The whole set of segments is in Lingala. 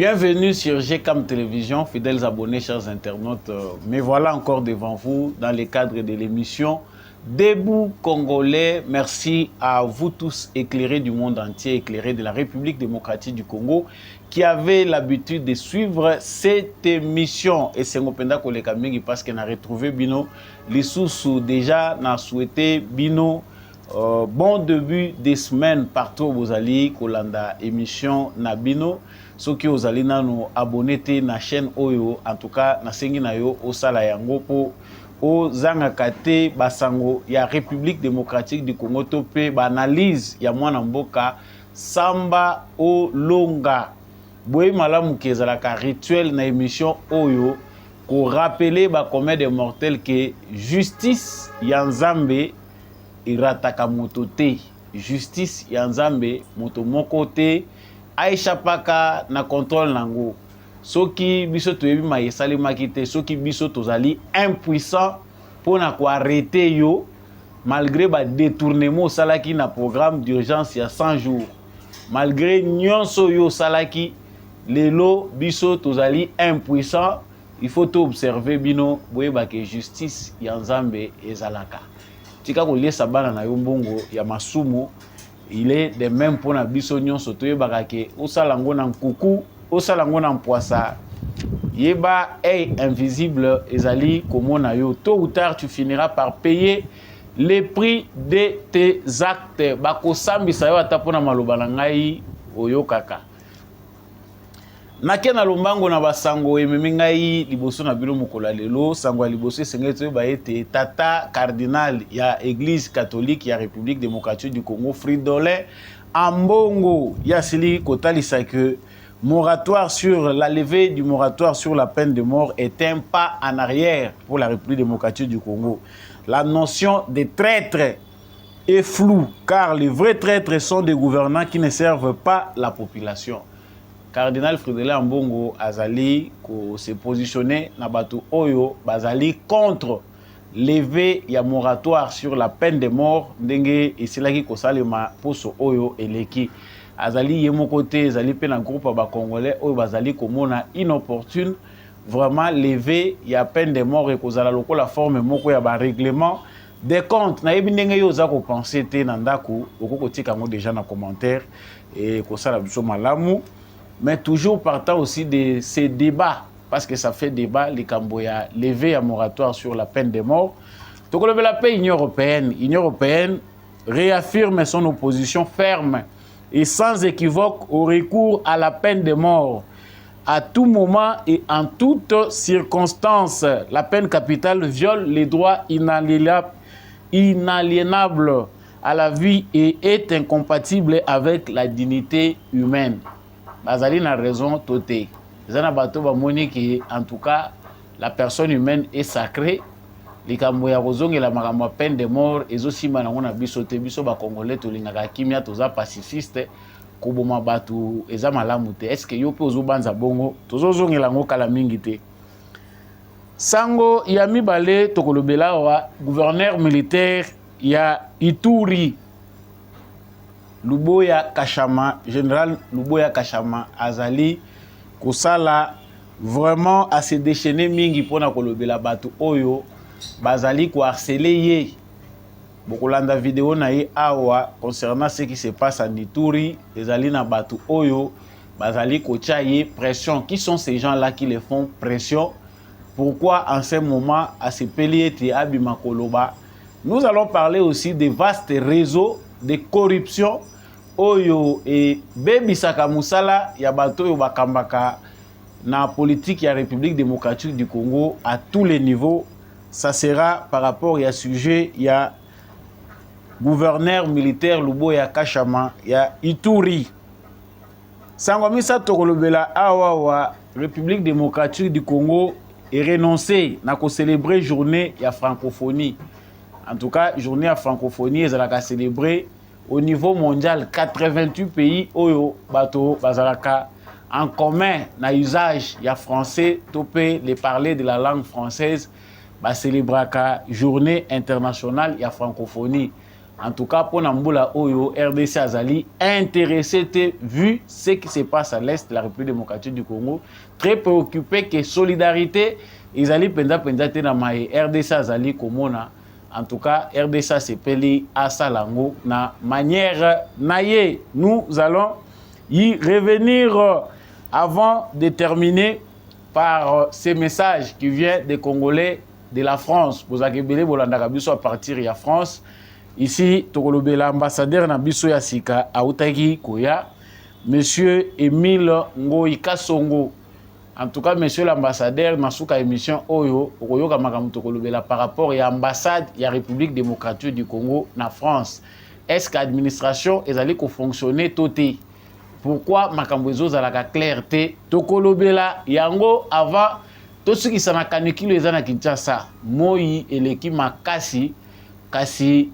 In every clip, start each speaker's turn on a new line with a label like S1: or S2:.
S1: Bienvenue sur GCAM Télévision, fidèles abonnés, chers internautes. Me voilà encore devant vous dans le cadre de l'émission Debout Congolais. Merci à vous tous éclairés du monde entier, éclairés de la République démocratique du Congo, qui avez l'habitude de suivre cette émission. Et c'est Ngopenda Koleka Mingi parce qu'on a retrouvé Bino. Les sous déjà n'a souhaité Bino. Bon début des semaines partout aux alliés Kolanda émission Nabino. Ceux qui aux alliés nous abonnés na chaîne Oyo, en tout cas na sengi na yo au sala yango po au zangakate basango ya République démocratique du Congo topé analyse ya mwana mboka Samba Olonga. Boye malamu kezalaka rituel na émission Oyo ko rappeler ba commun des mortels que justice ya Nzambe irataka moto te, justice ya Nzambe moto moko te aishapaka na contrôle nango. Soki biso toyebi mayesali makite, soki biso tozali impuissant pour na ko arrêter yo malgré ba détournement salaki na programme d'urgence ya 100 jours. Malgré nyonso yo salaki lelo biso tozali impuissant, il faut observer bino boyeba ke justice ya Nzambe ezalaka. Tika kolie sabana na yo mbongo ya masumu, il est de même pour na biso nyonso toyebaka ke osalango na nkuku, osalango na mpoisa, yeba est invisible ezali komona yo. Tôt ou tard tu finiras par payer les prix de tes actes. Bakosambisa yo ata pona maloba na ngai oyo kaka. Nakena lombango na basango ememi ngai liboso na bino mokola lelo sango ya liboso esengeli ba ete tata cardinal ya église catholique ya République démocratique du Congo Fridolin Ambongo ya sili kotalisa que moratoire sur la levée du moratoire sur la peine de mort est un pas en arrière pour la République démocratique du Congo. La notion de traître est floue car les vrais traîtres sont des gouvernants qui ne servent pas la population. Cardinal Fridolin Ambongo azali ko se positionner na bato oyo bazali contre lever ya moratoire sur la peine de mort ndenge esilaki ko salema poso oyo eleki azali yemo côté azali pe na groupe ba congolais oyo bazali komona inopportune vraiment lever ya peine de mort et kozala lokola forme moko ya ba règlement des comptes na yebi ndenge yo za ko penser te na ndako okoko tika ngo déjà na commentaire et ko sala biso malamu. Mais toujours partant aussi de ces débats, parce que ça fait débat, les Camboya levé un moratoire sur la peine de mort. Donc on la paix Union européenne réaffirme son opposition ferme et sans équivoque au recours à la peine de mort. À tout moment et en toutes circonstances, la peine capitale viole les droits inaliénables à la vie et est incompatible avec la dignité humaine. Bazali na raison toté. Zana bato ba monique en tout cas la personne humaine est sacrée. Les Camboya rozonge la makambo peine de mort ezosi manango na biso te biso ba congolais to lingaka kimia toza pacifiste ko boma bato eza malamu te. Est-ce que yo pe ozobanza bongo tozozonge lango kala mingi te. Sango ya mibale tokolobela wa gouverneur militaire ya Ituri Luboya Kashama, général Luboya Kashama azali kosala vraiment à se déchaîner mingi pona kolobela bato oyo bazali ko harceler ye. Bokolanda vidéo na ye awa concernant ce qui se passe en Ituri, ezali na bato oyo bazali ko tchaye pression. Qui sont ces gens-là qui les font pression? Pourquoi en ce moment à se pelier te abima koloba? Nous allons parler aussi des vastes réseaux de corruption oyo et bebisaka musala ya bato oyo bakambaka na politique ya République démocratique du Congo à tous les niveaux. Ça sera par rapport à sujet ya gouverneur militaire Luboya Kashama ya Ituri. Sangomisa tokolobela awa République démocratique du Congo est renoncé na ko célébrer journée ya francophonie. En tout cas, journée à francophonie ezalaka célébrer au niveau mondial. 88 pays oyo bato bazalaka en commun na usage ya français topé les parler de la langue française ba célébraka journée internationale ya francophonie. En tout cas, pour Namboula Oyo, RDC Azali intéressé vu ce qui se passe à l'est de la République démocratique du Congo, très préoccupé que solidarité, ils allaient penda na maï RDC Azali Komona. En tout cas, RDC Sepeli à Salango na manière naïe. Nous allons y revenir avant de terminer par ces messages qui viennent des Congolais de la France. Pour Zakebele Bolandakabiso à partir de la France. Ici, Tokolobela, ambassadeur Nabiso Yasika, Aoutaki Koya, monsieur Émile Ngoï Kasongo. En tout cas, monsieur l'ambassadeur, Masuka émission Oyo, Oyoka Makam Tokolobela, par rapport à l'ambassade de la République démocratique du Congo na France. Est-ce que l'administration est allée fonctionner toté? Pourquoi Makambozo a la clarté? Tokolobela, Yango, avant, tout ce qui s'en a canicule, les ana Kinshasa, Moï et l'équipe Makasi, Kasi,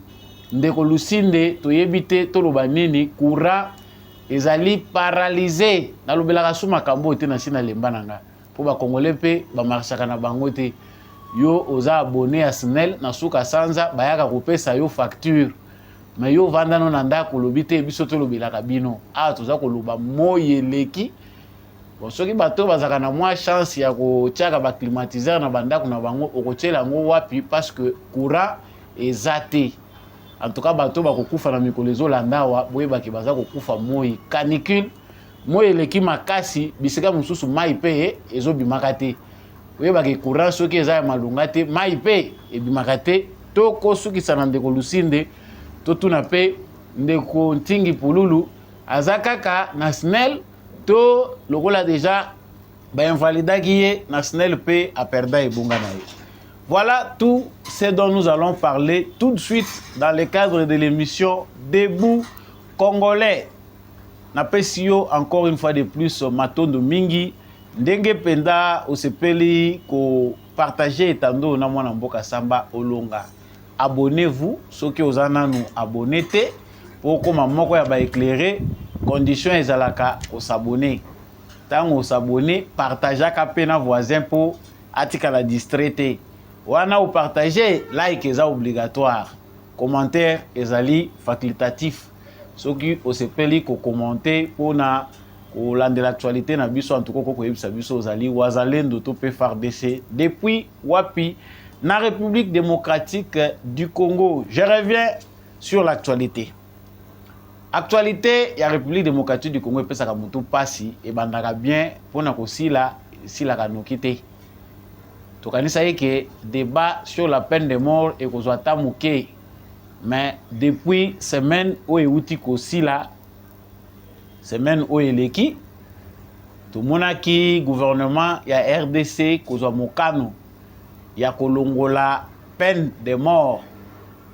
S1: ndeko Lusinde toyebite toloba nini courant ezali paralysé nalobelaka su makambo te na sina lemba nanga po ba congolais pe ba marchaka na bango te yo oza abonné à SNEL na suka sanza bayaka kopesa yo facture mais yo vandano na ndako lobite biso tolobelaka bino toza koloba moyeleki bon soki bato bazaka na mwa chance ya kotiaka ba climatiseur na bandako na bango okotiela ngo wapi parce que courant ezate. En tout cas, bato ba kokufa na mikolezo landawa boye baki baza kokufa moi canicule moi eleki makasi bisika mususu mai pe ezo bimakate boye baki courant soki eza ya malunga te mai pe ebimaka te to kosukisa na ndeko Lusinde to tuna pe ndeko Ntingi Pululu azakaka na SNEL to lokola déjà ba invalidaki ye na SNEL pe a perda ebunga na ye. Voilà tout ce dont nous allons parler tout de suite dans le cadre de l'émission Debout Congolais. Napesio encore une fois de plus Matondo Mingi ndenge penda osepeli ko partager etando na mwana mboka samba olonga. Abonnez-vous ceux qui osana nous abonner pour koma moko ya ba éclairer condition ezalaka o s'abonner. Tango o s'abonner partager ka pena voisin pour atika la distraité. Wana ou partager, like est obligatoire. Commentaire est facultatif. Ce qui se peli ko commenter pour na ko lande l'actualité na biso en tout cas ko yebisa biso ozali wazalendo to pe FARDC depuis wapi na République démocratique du Congo. Je reviens sur l'actualité. Actualité ya République démocratique du Congo pe saka mutu pasi e bandaka bien pour na ko sila kanokite. Tokanisa que débat sur la peine de mort et qu'on soit mouké. Mais depuis semaine où est outil aussi là, semaine où est l'équipe, tout le monde qui gouvernement il y a RDC qu'on soit mokano, il y a Kolongola peine de mort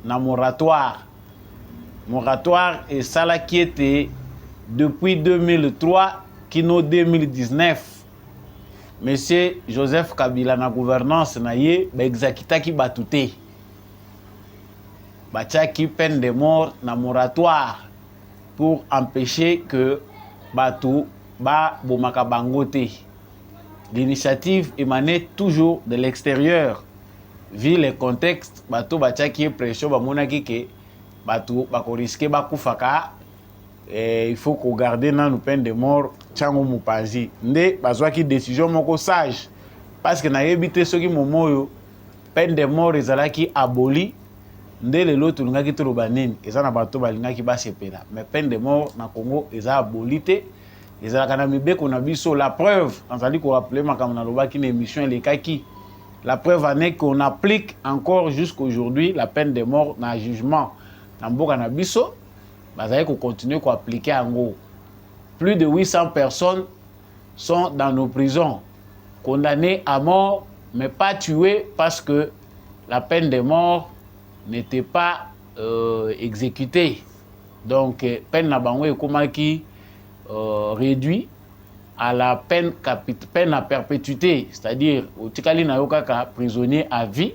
S1: na moratoire. Moratoire et ça là qui était depuis 2003 qui nous 2019. Monsieur Joseph Kabila na gouvernance na ye ba exakita ki batute bachaki peine de mort na moratoire pour empêcher que batu ba bomaka bangote. L'initiative émanait toujours de l'extérieur. Vu le contexte batu bachaki pression ba monaki ke batu ba ko risquer ba kufaka. Il faut qu'on garde dans nos peine de mort chango mupazi nde bazwaki décision moko sage parce que na yebite soki momoyo peine de mort ezalaki aboli nde lelo tulungaki toloba nini eza na bato balingaki basepela mais peine de mort na Congo eza aboli te ezalaka na mibeko na biso. La preuve azali ko rappeler makambo na lobaki na émission elekaki la preuve en est qu'on applique encore jusqu'aujourd'hui la peine de mort na jugement na mboka na biso. Vous allez continuer à appliquer en gros. Plus de 800 personnes sont dans nos prisons, condamnées à mort, mais pas tuées parce que la peine de mort n'était pas exécutée. Donc, peine à bango qui réduit à la peine à perpétuité, c'est-à-dire au tikali na yokaka prisonnier à vie.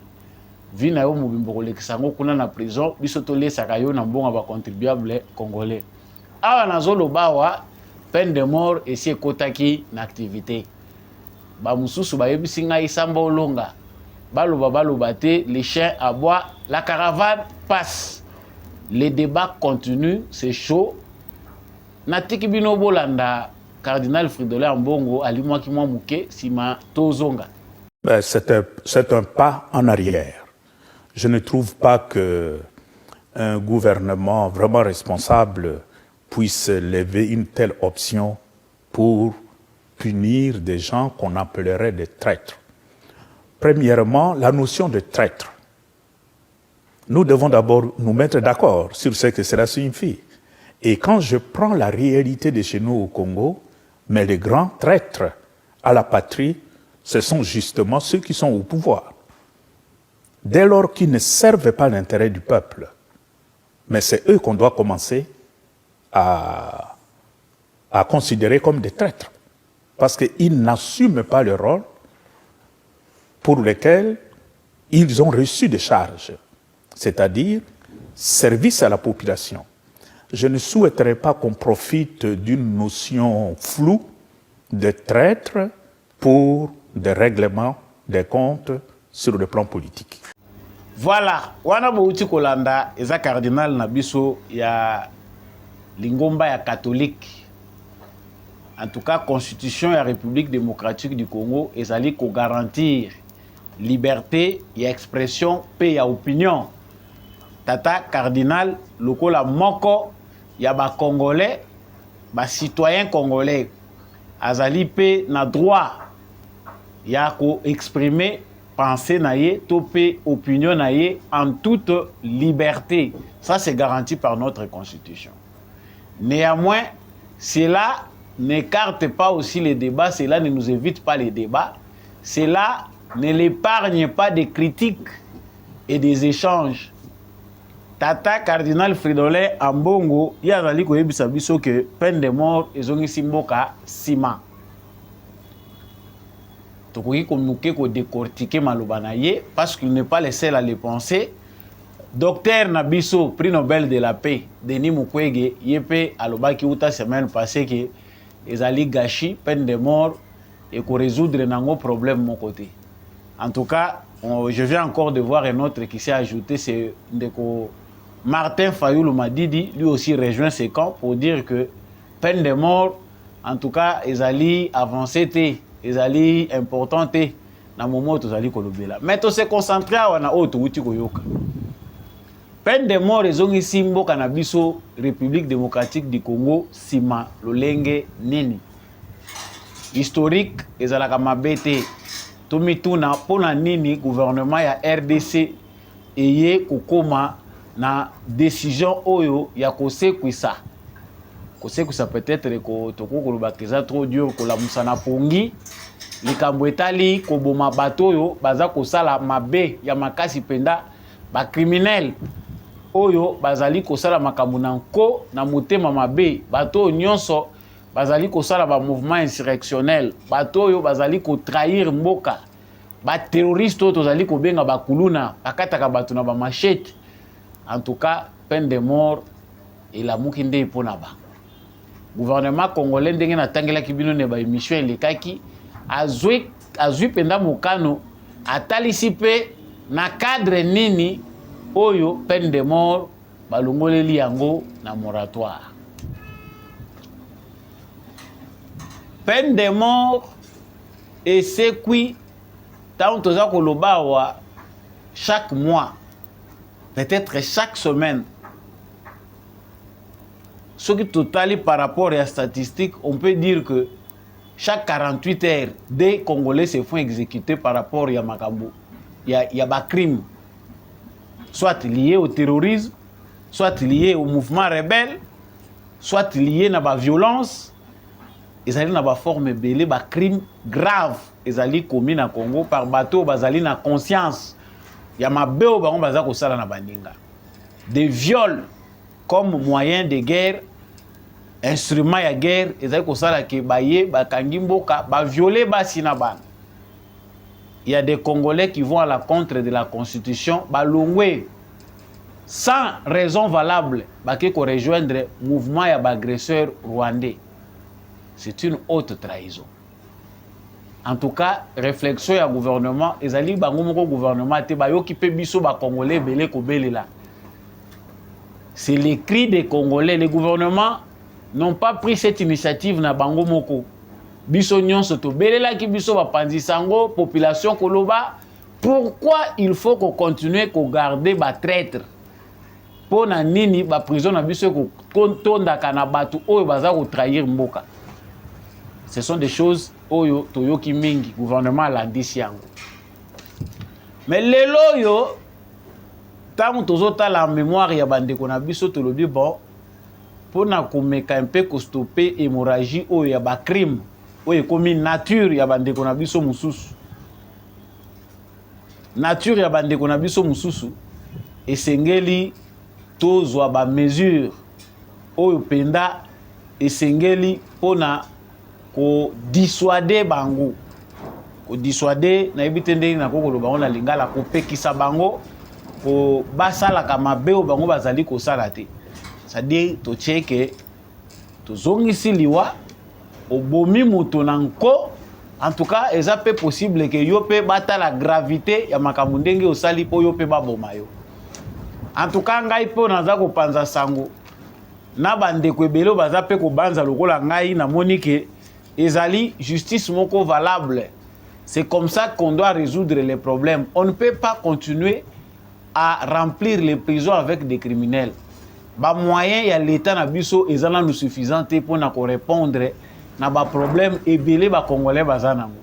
S1: Vi na yo mobimbo koleksango kuna na prison biso to lesaka yo na mbonga ba contribuable congolais. Awa nazolo bawa peine de mort esi ekotaki na activité. Ba mususu ba yebisi ngai samba olonga. Baloba te les chiens aboient, la caravane passe. Les débats continuent, c'est chaud. Natiki bino bolanda cardinal Fridolin Ambongo alimwa ki mwa muke sima tozonga.
S2: C'est un pas en arrière. Je ne trouve pas qu'un gouvernement vraiment responsable puisse lever une telle option pour punir des gens qu'on appellerait des traîtres. Premièrement, la notion de traître. Nous devons d'abord nous mettre d'accord sur ce que cela signifie. Et quand je prends la réalité de chez nous au Congo, mais les grands traîtres à la patrie, ce sont justement ceux qui sont au pouvoir. Dès lors qu'ils ne servent pas l'intérêt du peuple, mais c'est eux qu'on doit commencer à considérer comme des traîtres, parce qu'ils n'assument pas le rôle pour lequel ils ont reçu des charges, c'est-à-dire service à la population. Je ne souhaiterais pas qu'on profite d'une notion floue de traître pour des règlements des comptes sur le plan politique.
S1: Voilà, wana bouti kolanda eza cardinal na biso ya lingomba ya catholique. En tout cas, constitution ya République démocratique du Congo ezali ko garantir liberté et expression pe ya opinion. Tata cardinal lokola moko ya ba congolais, ba citoyen congolais azali pe na droit ya ko exprimer pensée naïe, topé opinion naïe en toute liberté. Ça, c'est garanti par notre constitution. Néanmoins, cela n'écarte pas aussi les débats, cela ne nous évite pas les débats, cela ne l'épargne pas des critiques et des échanges. Tata cardinal Fridolin Ambongo, il y a zali ko yebisa biso que peine de mort ezongi simboka sima. Tokoki komuke ko décortiquer maloba na ye parce qu'il n'est pas le seul à le penser. Docteur Nabiso, prix Nobel de la paix, Denis Mukwege, yepe alobaki uta semaine passée que ezali gachi peine de mort et ko résoudre nango problème mon côté. En tout cas, je viens encore de voir un autre qui s'est ajouté, c'est Ndeko Martin Fayoulou Madidi, lui aussi rejoint ses camps pour dire que peine de mort, en tout cas, ezali avancé té. Ezali important te na moment tozali kolobela mais to se concentrer wana auto wuti koyoka peine de mort ezongi simboka na biso République démocratique du Congo sima lolenge nini historique ezalaka mabete tomituna pona nini gouvernement ya RDC eye kokoma na décision oyo ya kosekwisa peut-être que toko koloba keza trop dur ko la musana pongi likambo etali ko boma bato yo baza ko sala mabe ya makasi penda ba criminel oyo bazali ko sala makambo na nko na motema mabe bato nyonso bazali ko sala ba mouvement insurrectionnel bato yo bazali ko trahir mboka ba terroriste to zali ko benga ba kuluna bakataka bato na ba machette. En tout cas, peine de mort et la mukinde pona ba gouvernement congolais ndenge na tangela kibino ne ba émission elekaki azui penda mokano atalisi pe na cadre nini oyo peine de mort balongoleli yango na moratoire. Peine de mort et c'est qui tant toza koloba wa chaque mois, peut-être chaque semaine. Ce qui totalement par rapport à la statistique, on peut dire que chaque 48 heures, des Congolais se font exécuter par rapport à Makambo. Il y a des crimes, soit liés au terrorisme, soit liés au mouvement rebelle, soit liés à la violence. Ils ont une forme belée, des crimes graves. Ils ont commis dans le Congo par bateau, ils ont une conscience. Il y a des viols comme moyen de guerre, instrument de guerre, ils ont violé. Il y a des Congolais qui vont à la contre de la Constitution, sans raison valable, pour rejoindre le mouvement d'agresseurs rwandais. C'est une haute trahison. En tout cas, réflexion du gouvernement, ils ont dit que le gouvernement est occupé de Congolais belé ko belela. c'est les cris des Congolais. Les gouvernements n'ont pas pris cette initiative na bango moko. Biso nyonso to belela ki biso ba panzisango population koloba. Pourquoi il faut qu'on continue qu'on garder ba traître? Pour na nini ba prison na biso ko tonda kana batu oyo baza ko trahir mboka. Ce sont des choses oyo toyoki mingi gouvernement landisi yango. Mais lelo yo tant tozota la mémoire ya bandeko na biso tolobi bon pour na komeka un peu ko stopper hémorragie oyo ya ba crime oyo komi nature ya bandeko na biso mususu. Nature ya bandeko na biso mususu esengeli tozwa ba mesure oyo penda esengeli pona ko dissuader bango. Ko dissuader na ebite ndenge na kokolo bango na lingala ko pekisa bango ko basala kama beo bango bazali ko sala te. C'est-à-dire to cheke to zongisi liwa obomi moto nanko. En tout cas, eza pe possible que yo pe bata la gravité ya makambo ndenge osali po yo pe baboma yo. En tout cas, ngai po naza ko panza sango na bandeko ebele baza pe ko banza lokola ngai na monike ezali justice moko valable. C'est comme ça qu'on doit résoudre les problèmes. On ne peut pas continuer à remplir les prisons avec des criminels. Ba moyen ya l'état na biso ezana nous suffisant pour na ko répondre na ba problème ebele ba congolais bazanango.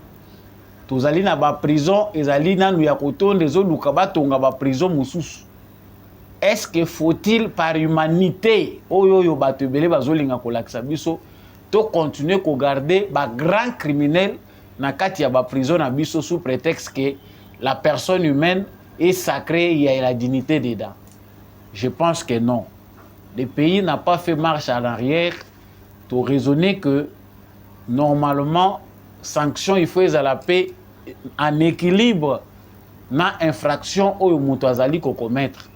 S1: Tozali na ba prison ezali nanu ya kotonde zo luka batonga ba prison mususu. Est-ce que faut-il par humanité oyo bato ebele bazolinga kolakisa biso to continuer ko garder ba grand criminel na kati ya ba prison na biso sous prétexte que la personne humaine est sacrée, il y a la dignité dedans? Je pense que non. Le pays n'a pas fait marche en arrière pour raisonner que normalement, sanction, il faut à la paix en équilibre na infraction au moutouazali ko commettre.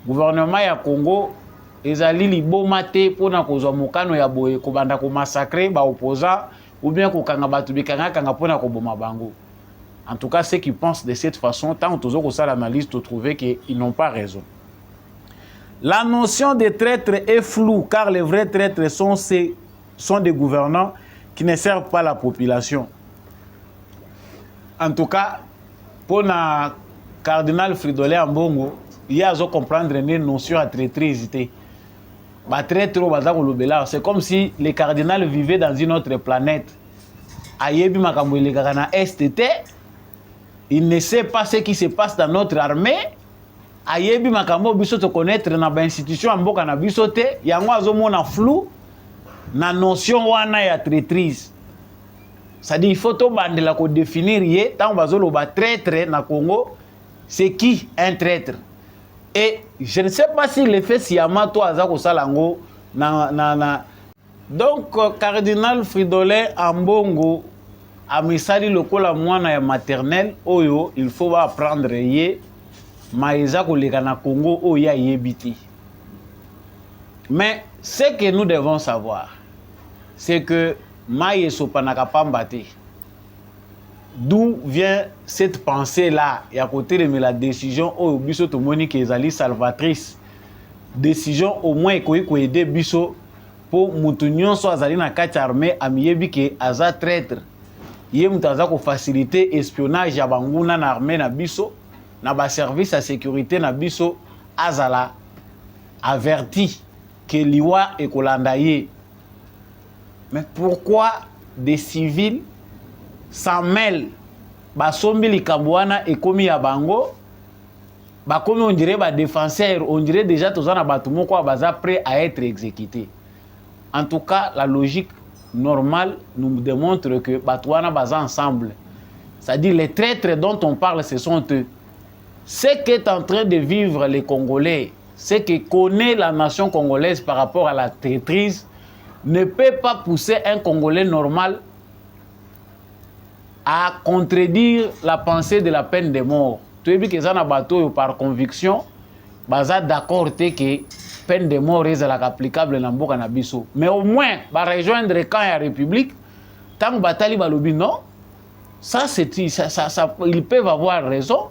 S1: Gouvernement ya Congo ezali liboma te pona kozwa mokano ya boye ko banda ko massacrer ba opposants ou bien ko kanga batu bikanga kanga pona ko boma bango. En tout cas, ceux qui pensent de cette façon, tant que vous avez l'analyse, vous trouvez qu'ils n'ont pas raison. La notion de traître est floue, car les vrais traîtres sont des gouvernants qui ne servent pas la population. En tout cas, pour le cardinal Fridolin Ambongo, il y a à comprendre une notion de traîtrise. C'est comme si le cardinal vivait dans une autre planète. Il ne sait pas ce qui se passe dans notre armée. Ayebi makambo biso to connaître na ba institution amboka na biso te yango azomona flou na notion wana ya traîtrise. Ça dit il faut to bandela ko définir ye tant bazolo ba traître na Congo, c'est qui un traître? Et je ne sais pas si le fait siyama to azako salango na donc cardinal Fridolin Ambongo a misali lokola mwana ya maternelle oyo il faut apprendre ye maïza koleka na Congo oya yebiti. Mais ce que nous devons savoir, c'est que maïe sopanaka pambate. D'où vient cette pensée-là? Et à côté de la décision au biso to monique ezali salvatrice. Décision au moins ko aider biso pour mutunyon so azali na kati armée amiyebi ke aza traître. Yé mutaza ko faciliter espionnage ya banguna na armée na biso. Na ba service à sécurité na biso azala averti que liwa et kolandaye. Mais pourquoi des civils s'en mêlent? Basombi likabwana et komi ya bango ba komi on dirait ba défenseur, on dirait déjà tous na batu moko baza prêt à être exécuté. En tout cas, la logique normale nous démontre que batouana baza ensemble. C'est-à-dire les traîtres dont on parle, ce sont eux. Ce qu'est en train de vivre les Congolais, ce que connaît la nation congolaise par rapport à la traîtrise, ne peut pas pousser un Congolais normal à contredire la pensée de la peine de mort. Tu as vu que ça n'a pas par conviction, baza d'accord que peine de mort est applicable dans le Nabiso. Mais au moins, va rejoindre le camp de la République, tant que Batali Balobi non, ça, ils peuvent avoir raison.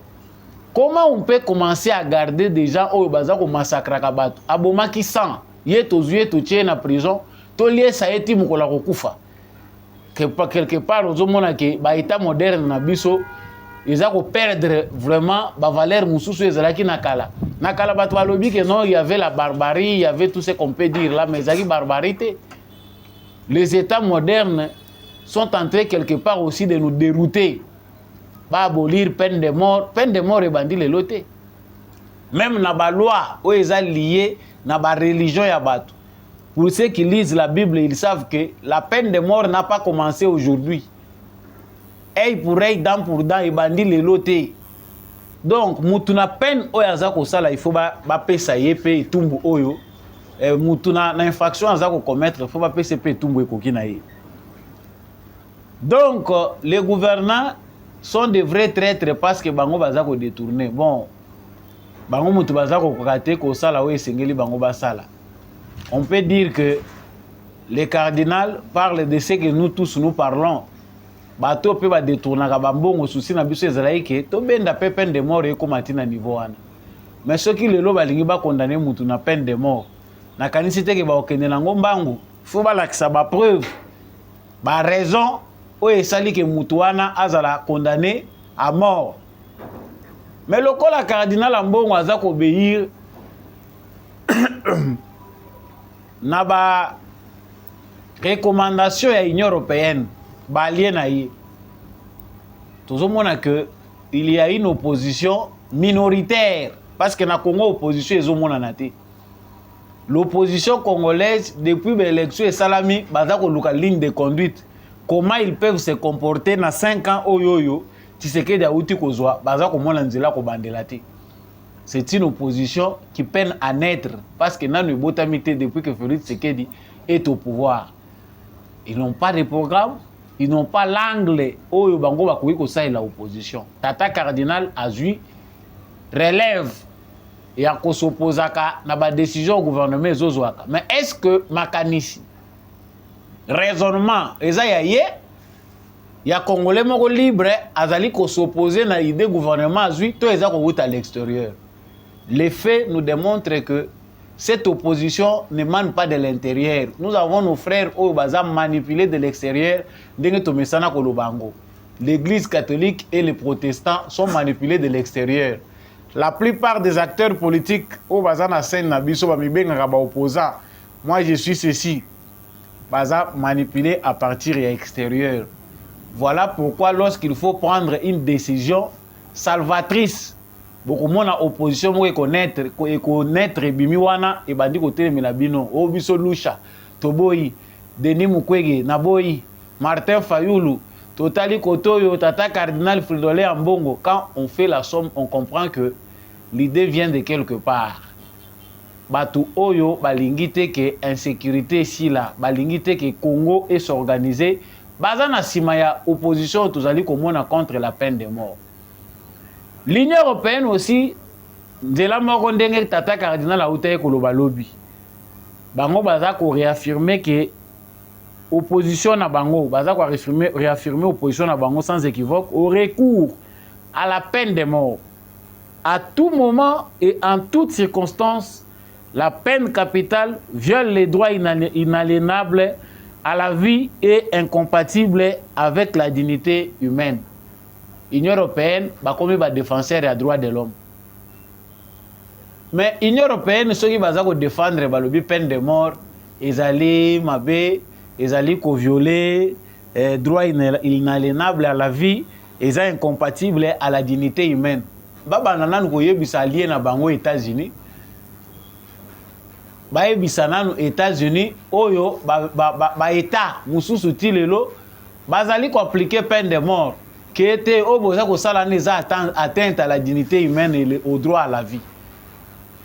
S1: Comment on peut commencer à garder des gens au bazako massacre kabato aboma qui sang yetozuye to tient na prison to lié ça eti mukola kokufa quelque part ozomona ke ba état moderne na biso ezako perdre vraiment ba valeur mususu ezalaki nakala bato balobi que non il y avait la barbarie il y avait tout ce qu'on peut dire là mais ezaki barbarité. Les états modernes sont en train quelque part aussi de nous dérouter. Ba abolir peine de mort et bandi le loté. Même na ba loi où ils sont liés na ba religion ya bato. Pour ceux qui lisent la Bible, ils savent que la peine de mort n'a pas commencé aujourd'hui. Œil pour œil, dent pour dent, et bandi le loté. Donc, mutuna peine oyazako sala, il faut ba pesa yepe tumbu oyo. Mutuna na infraction azako commettre, il faut ba pesa yepe tumbu ekokina ye. Donc, les gouvernants sont de vrais traîtres parce que bango bazako détourner. Bon, bango mutu bazako kokate ko sala oyo esengeli bango basala. On peut dire que les cardinals parlent de ce que nous tous nous parlons. Bato pe ba détourner ka bambongo souci na biso ezalaki ke to benda pe peine de mort ekomati na niveau wana. Mais ceux qui lelo balingi ba condamner mutu na peine de mort. Na kanisi te ke ba okende na ngombangu, faut ba lakisa ba preuve. Ba raison oyo esali ke mutu wana azala condamné à mort. Mais le col cardinal ambongo aza ko obéir na ba recommandation ya Union européenne ba allié na ye. Tozomona que il y a une opposition minoritaire parce que na Congo opposition ezomona na te. L'opposition congolaise depuis l'élection et salami baza ko luka ligne de conduite. Comment ils peuvent se comporter na 5 ans oyoyo Tshisekedi a outi kozwa baza ko mona nzela ko bandela te. C'est une opposition qui peine à naître parce que nanu botamité depuis que Félix Tshisekedi est au pouvoir. Ils n'ont pas de programme, ils n'ont pas l'angle oyo bango bakoki ko saïla l'opposition. Tata cardinal azui relève et a ko s'opposaka na ba décision au gouvernement ezozwaka. Mais est-ce que makanisi raisonnement eza ya congolais moko libre azali ko s'opposer na idée gouvernement azui to eza ko wuta à l'extérieur. Les faits nous démontrent que cette opposition ne mane pas de l'intérieur. Nous avons nos frères au baza manipulés de l'extérieur. L'église catholique et les protestants sont manipulés de l'extérieur. La plupart des acteurs politiques au baza na scène na biso ba mibenga ba opposant. Moi je suis ceci. Baza manipulé à partir de l'extérieur. Voilà pourquoi lorsqu'il faut prendre une décision salvatrice, beaucoup de opposition pour connaître bimi wana et bandi côté melabino obiso lusha toboyi Denis Mukwege naboyi Martin Fayulu totali kotoyo tata cardinal Fridolin Ambongo. Quand on fait la somme on comprend que l'idée vient de quelque part. Batu oyo balingite que insécurité si là balingite que Congo est s'organiser bazana simaya opposition tozali komona contre la peine de mort. L'Union européenne aussi, de la mort ndenge tata cardinal autaye koloba lobi. Bango baza ko réaffirmer que opposition na bango, baza ko réaffirmer opposition na bango sans équivoque au recours à la peine de mort. À tout moment et en toutes circonstances, la peine capitale viole les droits inaliénables à la vie et incompatible avec la dignité humaine. L'Union européenne va comme défenseur des droits de l'homme. Mais l'Union européenne, ceux qui vont défendre la peine de mort, ils allaient violer les droits inaliénables à la vie, ils sont incompatibles à la dignité humaine. Baba nana nous alliés na bango États-Unis. Ba ebisa nanu États-Unis oyo ba état mususu tilelo bazali ko appliquer peine de mort qui était au besoin que ça atteinte à la dignité humaine et au droit à la vie.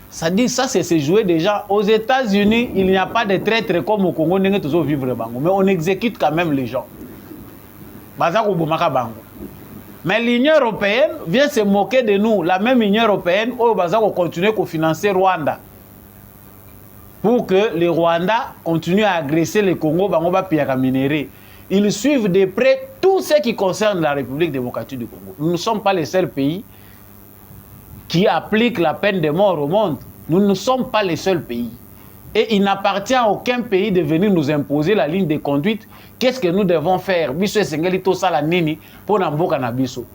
S1: Ça dit ça c'est se jouer déjà aux États-Unis, il n'y a pas de traîtres comme au Congo ndenge toujours vivre bango mais on exécute quand même les gens. Bazako bomaka bango. Mais l'Union européenne vient se moquer de nous, la même Union européenne au bazako continuer à financer Rwanda. Pour que les Rwandais continuent à agresser le Congo, ils suivent de près tout ce qui concerne la République démocratique du Congo. Nous ne sommes pas les seuls pays qui applique la peine de mort au monde. Nous ne sommes pas les seuls pays. Et il n'appartient à aucun pays de venir nous imposer la ligne de conduite. Qu'est-ce que nous devons faire? Biso esengeli to sala nini pour mboka na biso.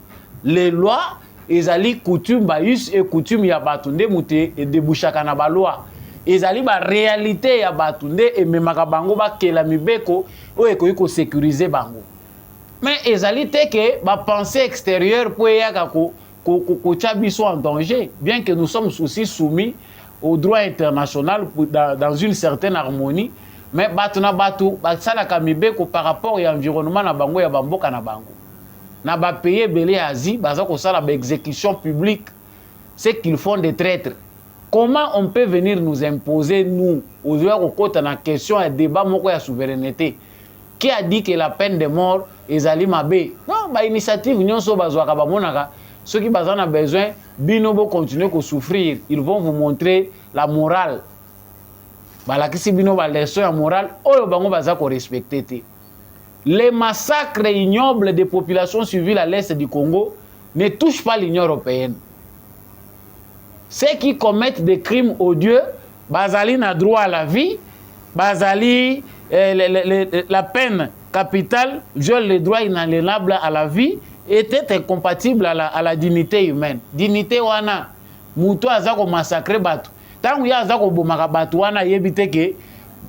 S1: Les lois, ezali coutume baïs et coutume ya batunde mouté et débouchaka na ba loi. Ezali ba réalité ya batunde et memaka bango ba kela mibeko o ekoyi ko sécuriser bango. Mais ezali te que ba pensée extérieure pour yaka ko biso en danger, bien que nous sommes aussi soumis au droit international dans une certaine harmonie, mais batu na batu basala kamibeko par rapport à l'environnement na bango ya bamboka na bango. Na ba payer belé Asie, baza ko sala ba exécution publique, c'est qu'ils font des traîtres. Comment on peut venir nous imposer, nous, aux joueurs au côté dans la question et débat moko ya souveraineté? Qui a dit que la peine de mort est ali mabé? Non, ba initiative nyonso bazwaka ba monaka. Ceux qui ont besoin, binobo continuer à souffrir. Ils vont vous montrer la morale. Balakisi bino ba leçon ya morale, oyo bango baza ko respecter. Les massacres ignobles des populations civiles à l'est du Congo ne touchent pas l'Union européenne. Ceux qui commettent des crimes odieux, bazali na droit à la vie, bazali la peine capitale, viole les droits inaliénables à la vie, était incompatible à la dignité humaine. Dignité wana, muto azako massacrer batu. Tant ya azako bomaka batu wana yebite que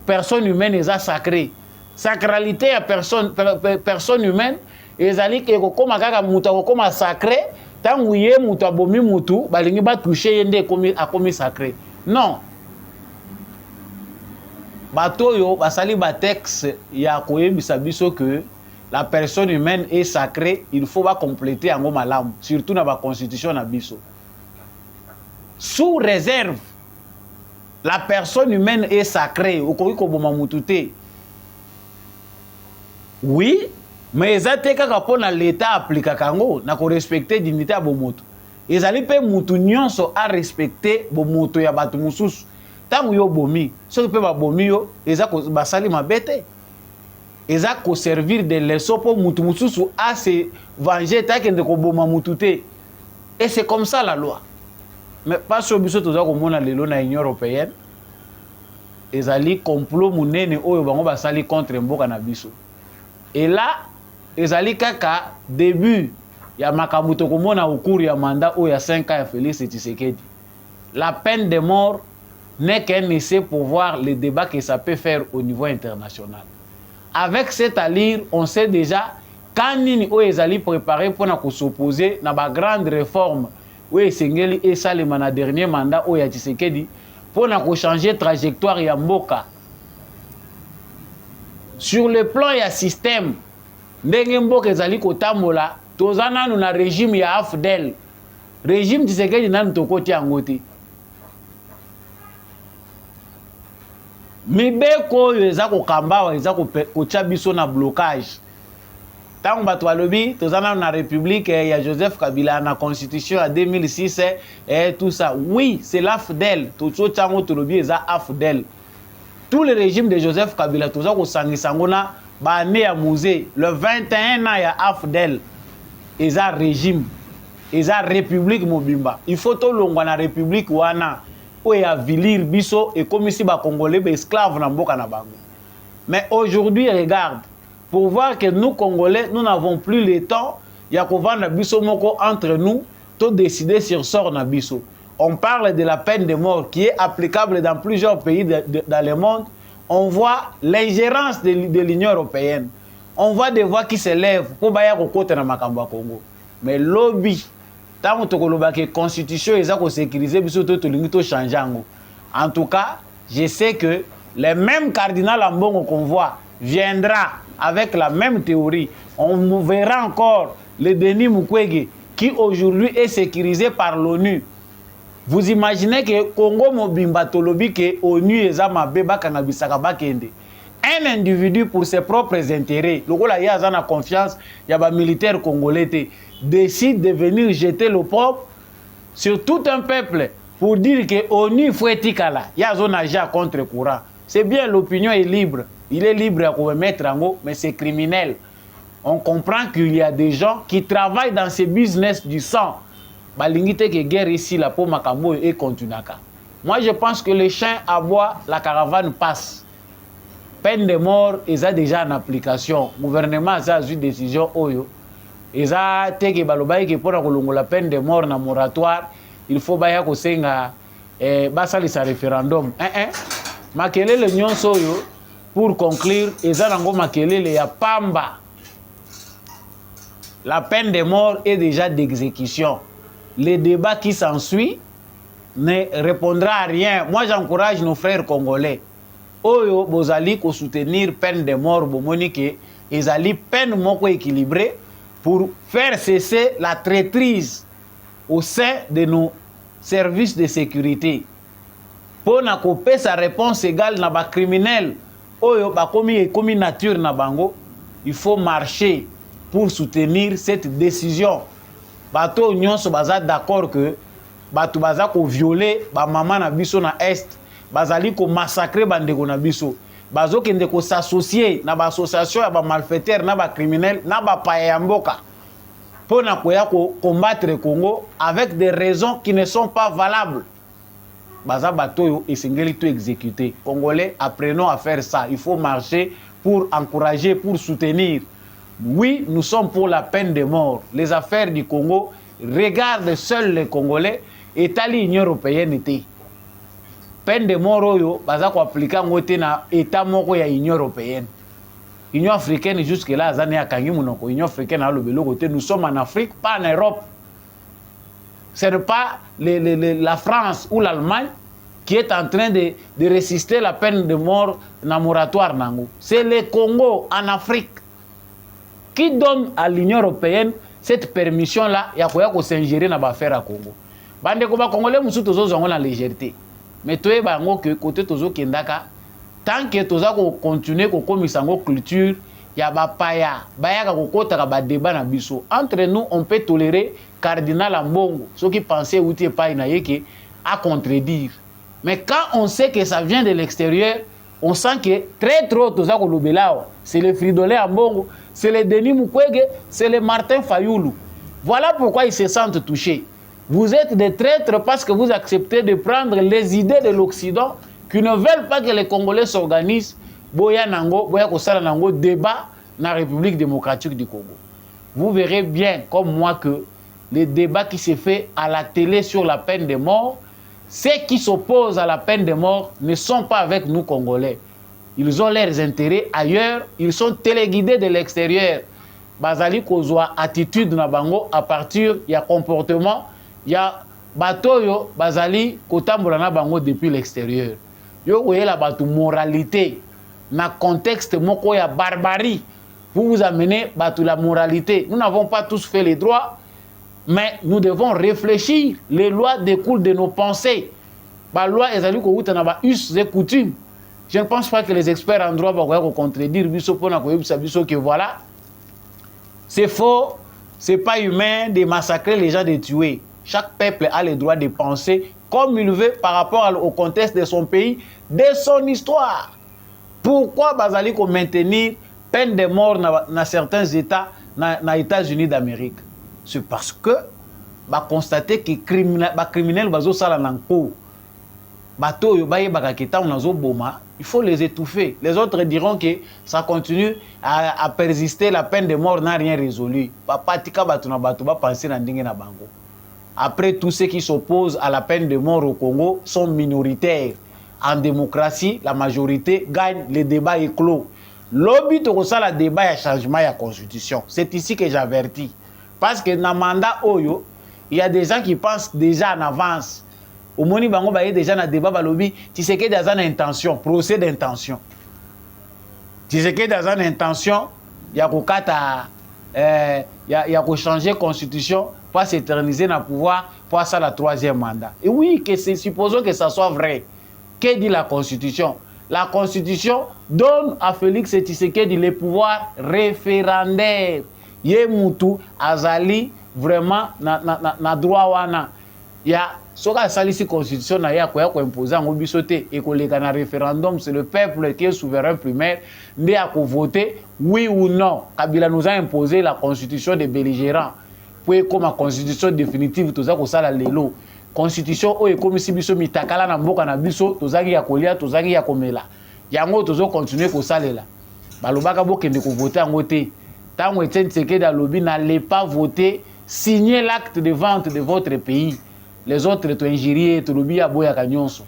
S1: personne humaine est sacrée. Sacralité à personne humaine, ezali ke kokoma kaka muto kokoma sacré, tant ye muto abomi mutu, balingi ba toucher yende akomi sacré. Non. Bato yo basali ba texte ya koyebisa biso que la personne humaine est sacrée, il faut pas compléter en malam, surtout dans la constitution na biso. Sous réserve, la personne humaine est sacrée. Oui, mais ezate kaka pona l'état applique kango na ko respecter dignité ya bomoto. Ezali pe mutu nyonso a respecter bomoto ya batu mususu. Tangu yo bomi, so pe ba bomi yo, eza ko basali mabete. Eza ko servir de leçon pour mutu mususu a se venger ta kende ko boma mutu te. Et c'est comme ça la loi. Mais pas sur biso toza ko mona lelo na Union européenne. Ezali complot munene oyo bango basali contre mboka na biso. Et là, ezali kaka début ya makambo to komona au cours ya mandat oyo ya 5 ans ya Félix Tshisekedi. La peine de mort n'est qu'un essai pour voir le débat que ça peut faire au niveau international. Avec cette allure, on sait déjà quand nini oyo ezali préparé pour na s'opposer na ba grande réforme oyo esengeli esalema na dernier mandat oyo ya Tshisekedi pour na changer trajectoire ya mboka. Sur le plan ya système, ndenge mboka ezali kotambola, toza nanu na régime ya AFDEL. Régime Tshisekedi nanu tokoti yango te. Mibeko oyo eza kokambawa, eza kotia biso na blocage. Tango bato balobi, toza nanu na République ya Joseph Kabila na Constitution ya 2006 et tout ça. Oui, c'est l'AFDEL. Tozo tiango tolobi eza AFDEL. Tout le régime de Joseph Kabila, tout ça, Sangona, bané à musée, le 21 ans, il y a AFDEL, et ça régime, et ça République Mobimba. Il faut tout le monde dans la République wana, où il y a Vilir, Bisso, et comme ici, les Congolais, les esclaves, dans Boka na Bango. Mais aujourd'hui, regarde, pour voir que nous, Congolais, nous n'avons plus le temps, il y a qu'on Bisso Moko entre nous, tout décider sur sort na Bisso. On parle de la peine de mort qui est applicable dans plusieurs pays dans le monde. On voit l'ingérence de l'Union européenne. On voit des voix qui s'élèvent pour baya kokote na makambo Congo. Mais lobby, tant que la constitution est sécurisée, biso to lingi to changer ngo. En tout cas, je sais que le même cardinal Ambongo qu'on voit viendra avec la même théorie. On verra encore le Denis Mukwege qui aujourd'hui est sécurisé par l'ONU. Vous imaginez que Congo Mobimba Tolobi que ONU eza mabeba kanabisaka bakende. Un individu pour ses propres intérêts, lokola ya zana confiance ya ba militaire congolais décide de venir jeter l'opprobre sur tout un peuple pour dire que ONU faut etikala. Ya zona agir contre courant. C'est bien, l'opinion est libre. Il est libre à commettre en haut, mais c'est criminel. On comprend qu'il y a des gens qui travaillent dans ces business du sang. balingi te que guerre ici la po makambo et continuaka. Moi je pense que les chiens aboient, la caravane passe. Peine de mort est déjà en application. Le gouvernement a eu une décision oyo. Ils ont été que balobai que pour la peine de mort na moratoire, il faut baya ko senga basali sa référendum. Makelele nyonso yo pour conclure, ils ont makelele ya pamba. La peine de mort est déjà d'exécution. Le débat qui s'ensuit ne répondra à rien. Moi, j'encourage nos frères congolais. Oyo, bozali ko soutenir peine de mort, bomonique, ezali peine moko équilibrée pour faire cesser la traîtrise au sein de nos services de sécurité. Pour na kopé sa réponse égale na ba criminel, oyo ba komi nature na bango, il faut marcher pour soutenir cette décision. Bato nyonso baza d'accord que bato baza ko violer ba maman na biso na est, bazali ko massacrer bandeko na biso. Bazo kende ko s'associer na ba association ya ba malfaiteurs na ba criminels na ba paya mboka. Pour na koya ko combattre Congo avec des raisons qui ne sont pas valables. Baza bato yo esengeli to exécuter. Congolais, apprenons à faire ça. Il faut marcher pour encourager, pour soutenir. Oui, nous sommes pour la peine de mort. Les affaires du Congo regardent seuls les Congolais et l'Union européenne était. Peine de mort oyo baza ko appliquer ngote na état moko ya Union européenne. Union africaine jusque là azane ya kangi munoko. Union africaine a le belo côté, nous sommes en Afrique, pas en Europe. Ce n'est pas la France ou l'Allemagne qui est en train de résister la peine de mort na moratoire nango. C'est le Congo en Afrique qui donne à l'Union européenne cette permission-là, il y a quoi s'ingérer dans l'affaire à Congo. Bande ko ba Congolais musu tozo zongo na légèreté. Mais toi bango que côté tozo kendaka tant que toza ko continuer ko komisa ngo culture ya ba paya bayaka ko kota ba débat na biso. Entre nous on peut tolérer cardinal Ambongo, ceux qui pensaient outil pas na yeke à contredire. Mais quand on sait que ça vient de l'extérieur, on sent que très trop toza ko lobelao, c'est le Fridolin Ambongo, c'est le Denis Mukwege, c'est le Martin Fayoulou. Voilà pourquoi ils se sentent touchés. Vous êtes des traîtres parce que vous acceptez de prendre les idées de l'Occident qui ne veulent pas que les Congolais s'organisent. Boya nango, boya kosala nango débat dans la République démocratique du Congo. Vous verrez bien comme moi que les débats qui se fait à la télé sur la peine de mort, ceux qui s'opposent à la peine de mort ne sont pas avec nous Congolais. Ils ont leurs intérêts ailleurs, ils sont téléguidés de l'extérieur. Bazali kozwa attitude na bango à partir ya comportement ya batoyo bazali kotambola na bango depuis l'extérieur. Yo oyela batu moralité na contexte moko ya barbarie. Vous vous amenez batu la moralité. Nous n'avons pas tous fait les droits, mais nous devons réfléchir. Les lois découlent de nos pensées. Ba loi ezali ko uta na ba us et coutumes. Je ne pense pas que les experts en droit vont contredire biso pona ko yebisa biso que voilà. C'est faux, c'est pas humain de massacrer les gens, de tuer. Chaque peuple a le droit de penser comme il veut par rapport au contexte de son pays, de son histoire. Pourquoi bazali ko maintenir peine de mort dans certains États, dans les États-Unis d'Amérique? C'est parce que ba constater que criminels bazo sala nanko. Bato yo baye bakaketa onazo boma, il faut les étouffer. Les autres diront que ça continue à persister, la peine de mort n'a rien résolu. Papa tika bato na bato ba penser na ndenge na bango. Après, tous ceux qui s'opposent à la peine de mort au Congo sont minoritaires. En démocratie, la majorité gagne, le débat est clos. Lobby to ça le débat et changement de la constitution. C'est ici que j'avertis. Parce que dans le mandat Oyo, il y a des gens qui pensent déjà en avance. Au moni bango ba déjà dans débat lobby, tu sais que dans une intention, procès d'intention. Tu sais que dans une intention, il y a kokata il y a ko changer constitution pour s'éterniser dans le pouvoir pour ça le troisième mandat. Et oui, que c'est supposons que ça soit vrai. Que dit la constitution? La constitution donne à Félix Tshisekedi le pouvoir référendaire. Yemutu azali vraiment na droit wana. Ya soka salisi constitution na ya ko imposer ngo bisote et ko leka na référendum, c'est le peuple qui est souverain primaire ndé a ko voter oui ou non. Kabila nous a imposé la constitution des belligérants. pour comme constitution définitive toza ko sala lelo constitution oyo komisi biso mitakala na mboka na biso tozaki ya kolia tozaki ya komela yango tozo continuer ko salela balobaka bokende ko voter yango te tango Etienne Tshisekedi alobi n'allez pas voter signez l'acte de vente de votre pays les autres to injurier to lobi ya boya ka nyonso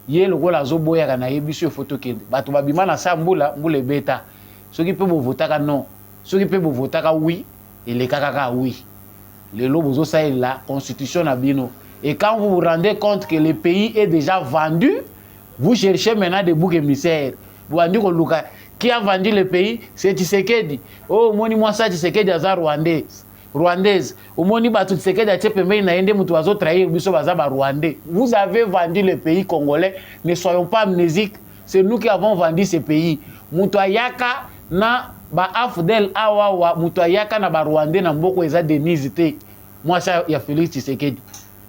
S1: ye lokola zo boya ka na yebiso photo kende bato babima na sa mbula beta soki pe bo votaka non soki pe bo votaka oui et kaka oui le lobo zo sa la constitution na bino et quand vous vous rendez compte que le pays est déjà vendu vous cherchez maintenant des boucs émissaires vous andiko luka qui a vendu le pays c'est Tshisekedi oh moni moi ça Tshisekedi aza rwandaise omoni batu Tshisekedi atie pembeni na yende mutu bazo trahir biso baza ba rwandais vous avez vendu le pays congolais ne soyons pas amnésiques c'est nous qui avons vendu ce pays mutu ayaka na ba afdel awawa mutu ayaka na ba rwandais na mboko eza Denise te moi ça ya Félix Tshisekedi.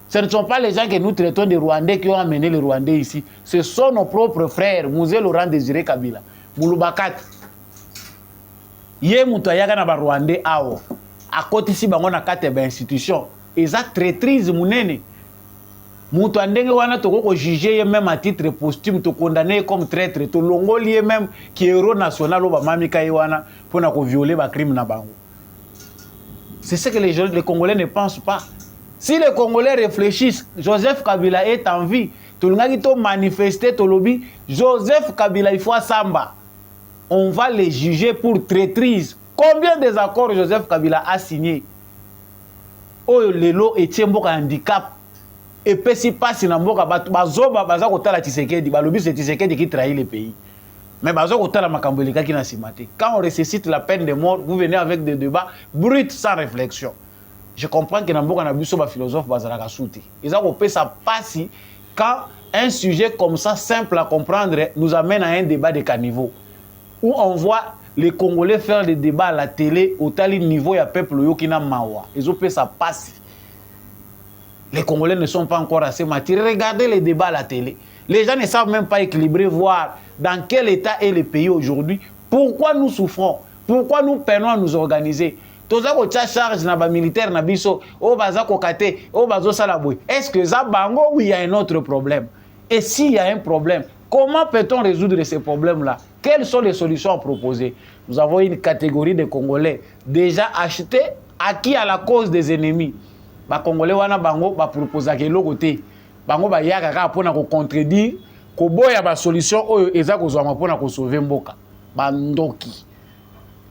S1: Ce ne sont pas les gens que nous traitons de Rwandais qui ont amené les Rwandais ici. Ce sont nos propres frères. Mouzé Laurent Désiré Kabila. Mouloubakat. Yé Moutayaka na ba Rwandais awo. À côté ici, on a 4 institutions. Et ça traîtrise mounene. Moutandenge wana toko ko juger même à titre posthume to condamner comme traître to longoli même qui héros national au bamami kaiwana pour na ko violer ba crime na bango. C'est ce que les Congolais ne pensent pas. Si les Congolais réfléchissent, Joseph Kabila est en vie. Tout le monde a manifesté, tout le lobby. Joseph Kabila, il faut samba. On va les juger pour traîtrise. Combien des accords Joseph Kabila a signé? Oh, lelo et tiembo ka handicap. Et puis si passe na mboka bazoba baza kotala Tshisekedi, ba lobby c'est Tshisekedi qui trahit le pays. Mais bazo kotala makambo eleka ki na simate. Quand on ressuscite la peine de mort, vous venez avec des débats bruts sans réflexion. Je comprends que Namboka Nabiso, ba philosophe, bazalaka souti. Ils ont coupé ça passe quand un sujet comme ça, simple à comprendre, nous amène à un débat de caniveau. Où on voit les Congolais faire des débats à la télé, au tel niveau, il y a peuple Yokina Mawa. Ils ont fait ça passe. Les Congolais ne sont pas encore assez maturés. Regardez les débats à la télé. Les gens ne savent même pas équilibrer, voir dans quel état est le pays aujourd'hui. Pourquoi nous souffrons? Pourquoi nous peinons à nous organiser? Toza ko tia charge na ba militaire na biso o baza ko kate o bazo sala boy. Est-ce que ça bango ou il y a un autre problème? Et s'il y a un problème, comment peut-on résoudre ces problèmes-là? Quelles sont les solutions proposées? Nous avons une catégorie de Congolais déjà achetés, acquis à la cause des ennemis. Ba Congolais wana bango ba proposer ke lokote. Bango ba yaka ka pona ko contredire ko boya ba solution oyo eza ko zwa pona ko sauver mboka. Ba ndoki.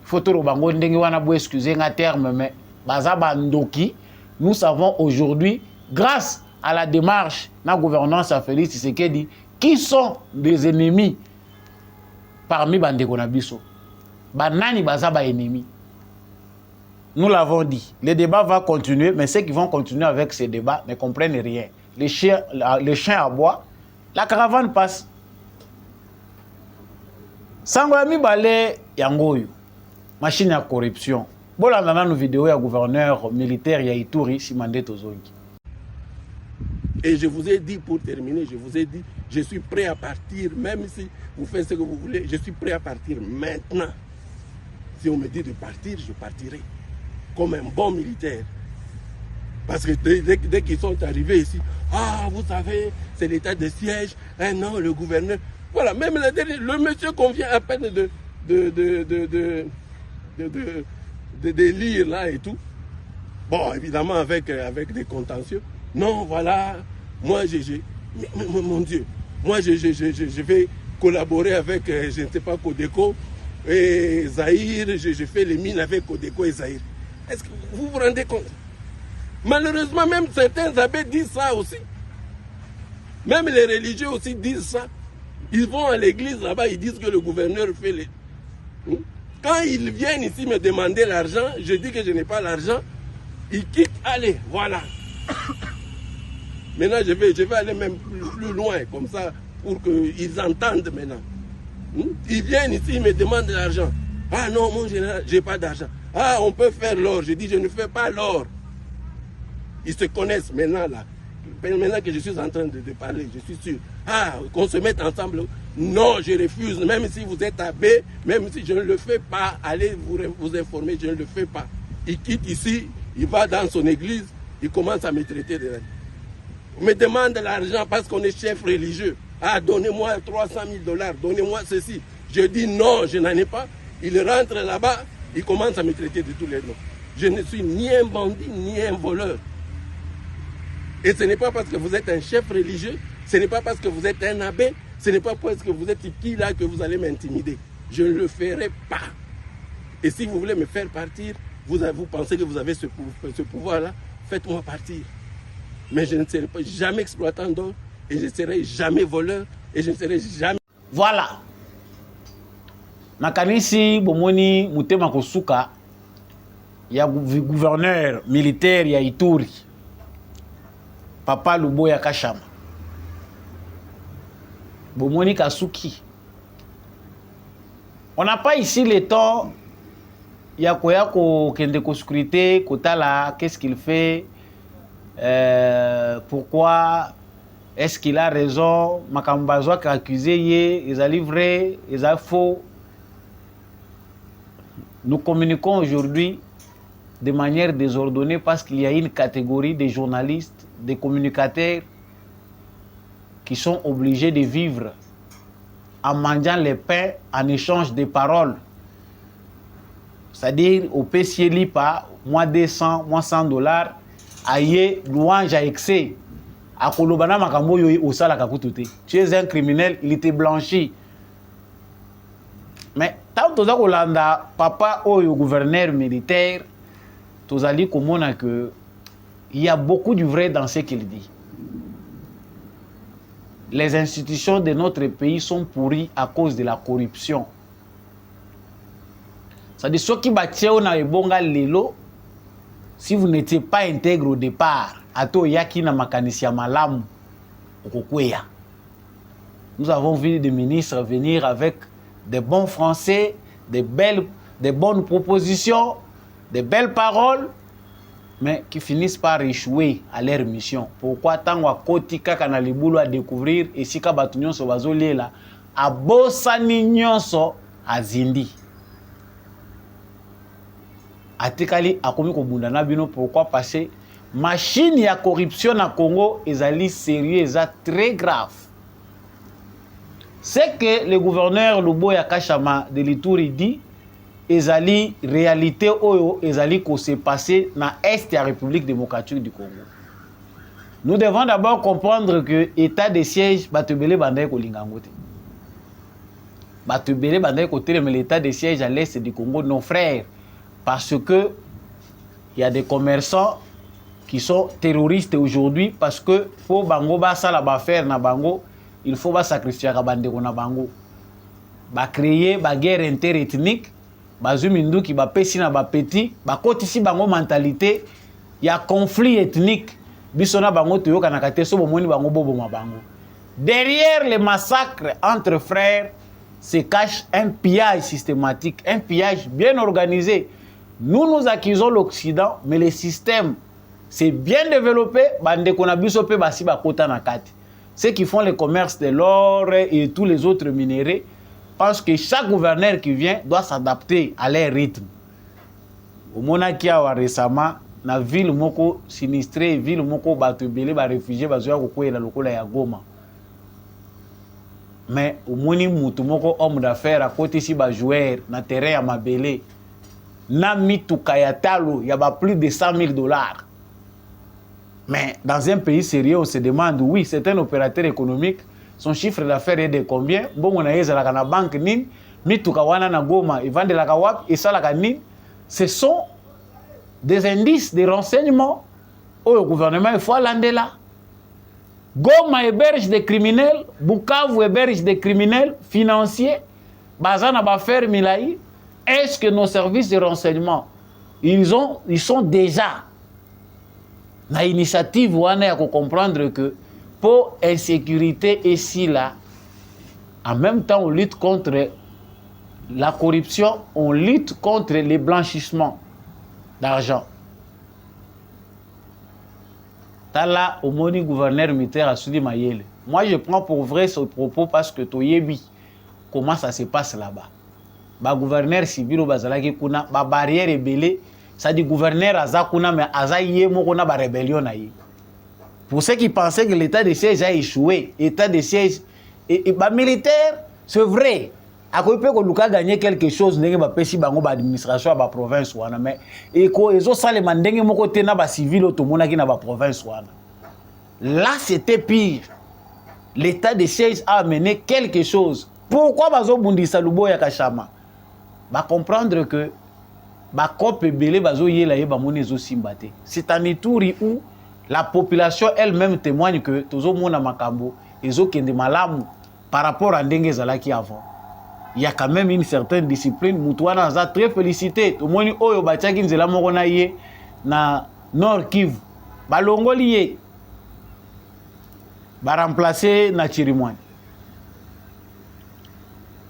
S1: Photo bango ndenge wana bo excuser un terme mais baza bandoki nous savons aujourd'hui grâce à la démarche na gouvernance à Félix Tshisekedi qui sont des ennemis parmi bandeko na biso banani baza ba ennemis. Nous l'avons dit, le débat va continuer mais ceux qui vont continuer avec ces débats ne comprennent rien. Les chiens aboient, la caravane passe. Sangoami bale yangoyo machine à corruption. Bon, là, on a une vidéo à gouverneur militaire ya Ituri, Simandé Tozongi.
S3: Et je vous ai dit, pour terminer, je vous ai dit, je suis prêt à partir, même si vous faites ce que vous voulez, je suis prêt à partir maintenant. Si on me dit de partir, je partirai. Comme un bon militaire. Parce que dès qu'ils sont arrivés ici, ah, vous savez, c'est l'état de siège, hein, non, le gouverneur. Voilà, même le monsieur qu'on vient à peine de lire là et tout. Bon, évidemment, avec des contentieux. Non, voilà, moi, mon Dieu, moi, je vais collaborer avec, je ne sais pas, Codeco et Zahir, je fais les mines avec Codeco et Zahir. Est-ce que vous vous rendez compte? Malheureusement, même certains abbés disent ça aussi. Même les religieux aussi disent ça. Ils vont à l'église là-bas, ils disent que le gouverneur fait les... Quand ils viennent ici me demander l'argent, je dis que je n'ai pas l'argent. Ils quittent, allez, voilà. Maintenant, je vais aller même plus loin, comme ça, pour qu'ils entendent maintenant. Ils viennent ici, ils me demandent l'argent. Ah non, mon général, je n'ai pas d'argent. Ah, on peut faire l'or. Je dis, je ne fais pas l'or. Ils se connaissent maintenant, là. Maintenant que je suis en train de parler, je suis sûr. Ah, qu'on se mette ensemble. Non, je refuse. Même si vous êtes abbé, même si je ne le fais pas, allez vous informer, je ne le fais pas. Ils quittent ici, il va dans son église, il commence à me traiter de... On me demande de l'argent parce qu'on est chef religieux. Ah, donnez-moi 300 000 $, donnez-moi ceci. Je dis non, je n'en ai pas. Il rentre là-bas, il commence à me traiter de tous les noms. Je ne suis ni un bandit, ni un voleur. Et ce n'est pas parce que vous êtes un chef religieux, ce n'est pas parce que vous êtes un abbé, ce n'est pas parce que vous êtes qui là que vous allez m'intimider. Je ne le ferai pas. Et si vous voulez me faire partir, vous pensez que vous avez ce pouvoir-là, faites-moi partir. Mais je ne serai pas jamais exploitant d'or, et je ne serai jamais voleur, et je ne serai jamais...
S1: Voilà. Nakanisi bomoni mutema kosuka ya gouverneur militaire ya Ituri. Papa Luboya Kashama. Bomoni Kasuki. On n'a pas ici le temps. Yakoyako kende ko sécurité, kotala, qu'est-ce qu'il fait, pourquoi, est-ce qu'il a raison, makambazo qui accusé ils a livré, ils a faux. Nous communiquons aujourd'hui de manière désordonnée parce qu'il y a une catégorie de journalistes, de communicateurs qui sont obligés de vivre en mangeant les pains en échange de paroles. C'est-à-dire, au PC Lipa, moins 200, moins $100, aïe, louange à excès. À Kolobana Makambo, au sala kakutute. Tu es un criminel, il était blanchi. Mais, tant que Holanda, papa ou le gouverneur militaire, tous allez comprendre que il y a beaucoup de vrai dans ce qu'il dit. Les institutions de notre pays sont pourries à cause de la corruption. C'est-à-dire, ceux qui battent na ebonga lelo, si vous n'étiez pas intègre au départ, ato yaki na makanisi ya malamu, okokweya. Nous avons vu des ministres venir avec des bons français, des bonnes propositions, des belles paroles, mais qui finissent par échouer à leur mission. Pourquoi tant wa koti kaka na libulu à découvrir et si ka batu nyonso bazolela a bosani nyonso azindi. Atikali akomi ko bundana bino pourquoi passer machine ya corruption na Congo ezali sérieux, eza très grave. C'est que le gouverneur Luboya Kashama de l'Ituri dit ezali réalité oyo ezali ko se passer na est ya République démocratique du Congo. Nous devons d'abord comprendre que état de siège batebele bandaye ko lingango te. Batebele bandaye ko tele mais l'état de siège à l'est du Congo nos frères. Parce que il y a des commerçants qui sont terroristes aujourd'hui parce que pour bango basa la faire na bango, il faut ba sacrifier ka bandeko na bango. Ba créer ba guerre interethnique, ba zumindu ki ba pesi na ba petit, ba kotisi bango mentalité, il y a conflit ethnique. Bisona bango toyoka na kate so bomoni bango bobo ma bango. Derrière les massacres entre frères se cache un pillage systématique, un pillage bien organisé. Nous nous accusons l'Occident, mais le système s'est bien développé. Ceux qui font le commerce de l'or et tous les autres minéraux pensent que chaque gouverneur qui vient doit s'adapter à leur rythme. Au Monakia récemment, dans la ville moko sinistrée, ville moko batubele ba réfugiés bazoya kokwela lokola ya Goma. Mais au moni mutu moko homme d'affaires à côté si ba joueur na terrain ya mabele. Na mituka ya talo, il y a plus de 100 000 $. Mais dans un pays sérieux, on se demande, oui, c'est un opérateur économique, son chiffre d'affaires est de combien? Bon, on a eu la banque nin, mituka wana na Goma, ils vendent la kawap, et ça la nin. Ce sont des indices, des renseignements au gouvernement, il faut aller là. Goma héberge des criminels, Bukavu héberge des criminels financiers, Bazana ba faire Milaï. Est-ce que nos services de renseignement, ils sont déjà dans l'initiative où on a comprendre que pour insécurité ici là, en même temps on lutte contre la corruption, on lutte contre les blanchissements d'argent. Tala au moni gouverneur militaire à Soudi Mayele. Moi je prends pour vrai ce propos parce que Toyebi, comment ça se passe là-bas. Ba gouverneur civil bazalaki kuna ba barrière ebele ça dit gouverneur Azakuna, mais Azaïe Mokona ba rébellion naïe. Pour ceux qui pensaient que l'état de siège a échoué, l'état de siège et militaire, c'est vrai. À quoi peut que gagner quelque chose, n'est pas péché bango ba administration ba province wana, mais et ko ezo sale mandenge moko tena ba civil automona qui na ba province wana. Là c'était pire. L'état de siège a amené quelque chose. Pourquoi bazo bundisa luboya kashama? Ba comprendre que ba kope belé bazo yela yeba moni zo simbate. C'est un Ituri où la population elle-même témoigne que tozo mona makambo ezo kende malamu par rapport à ndenge zalaki avant. Il y a quand même une certaine discipline. Moutouana a très félicité. Tout le monde oyo batiaki nzela moko na ye na Nord Kivu. Balongoli ye. Ba remplacer na Chirimwani.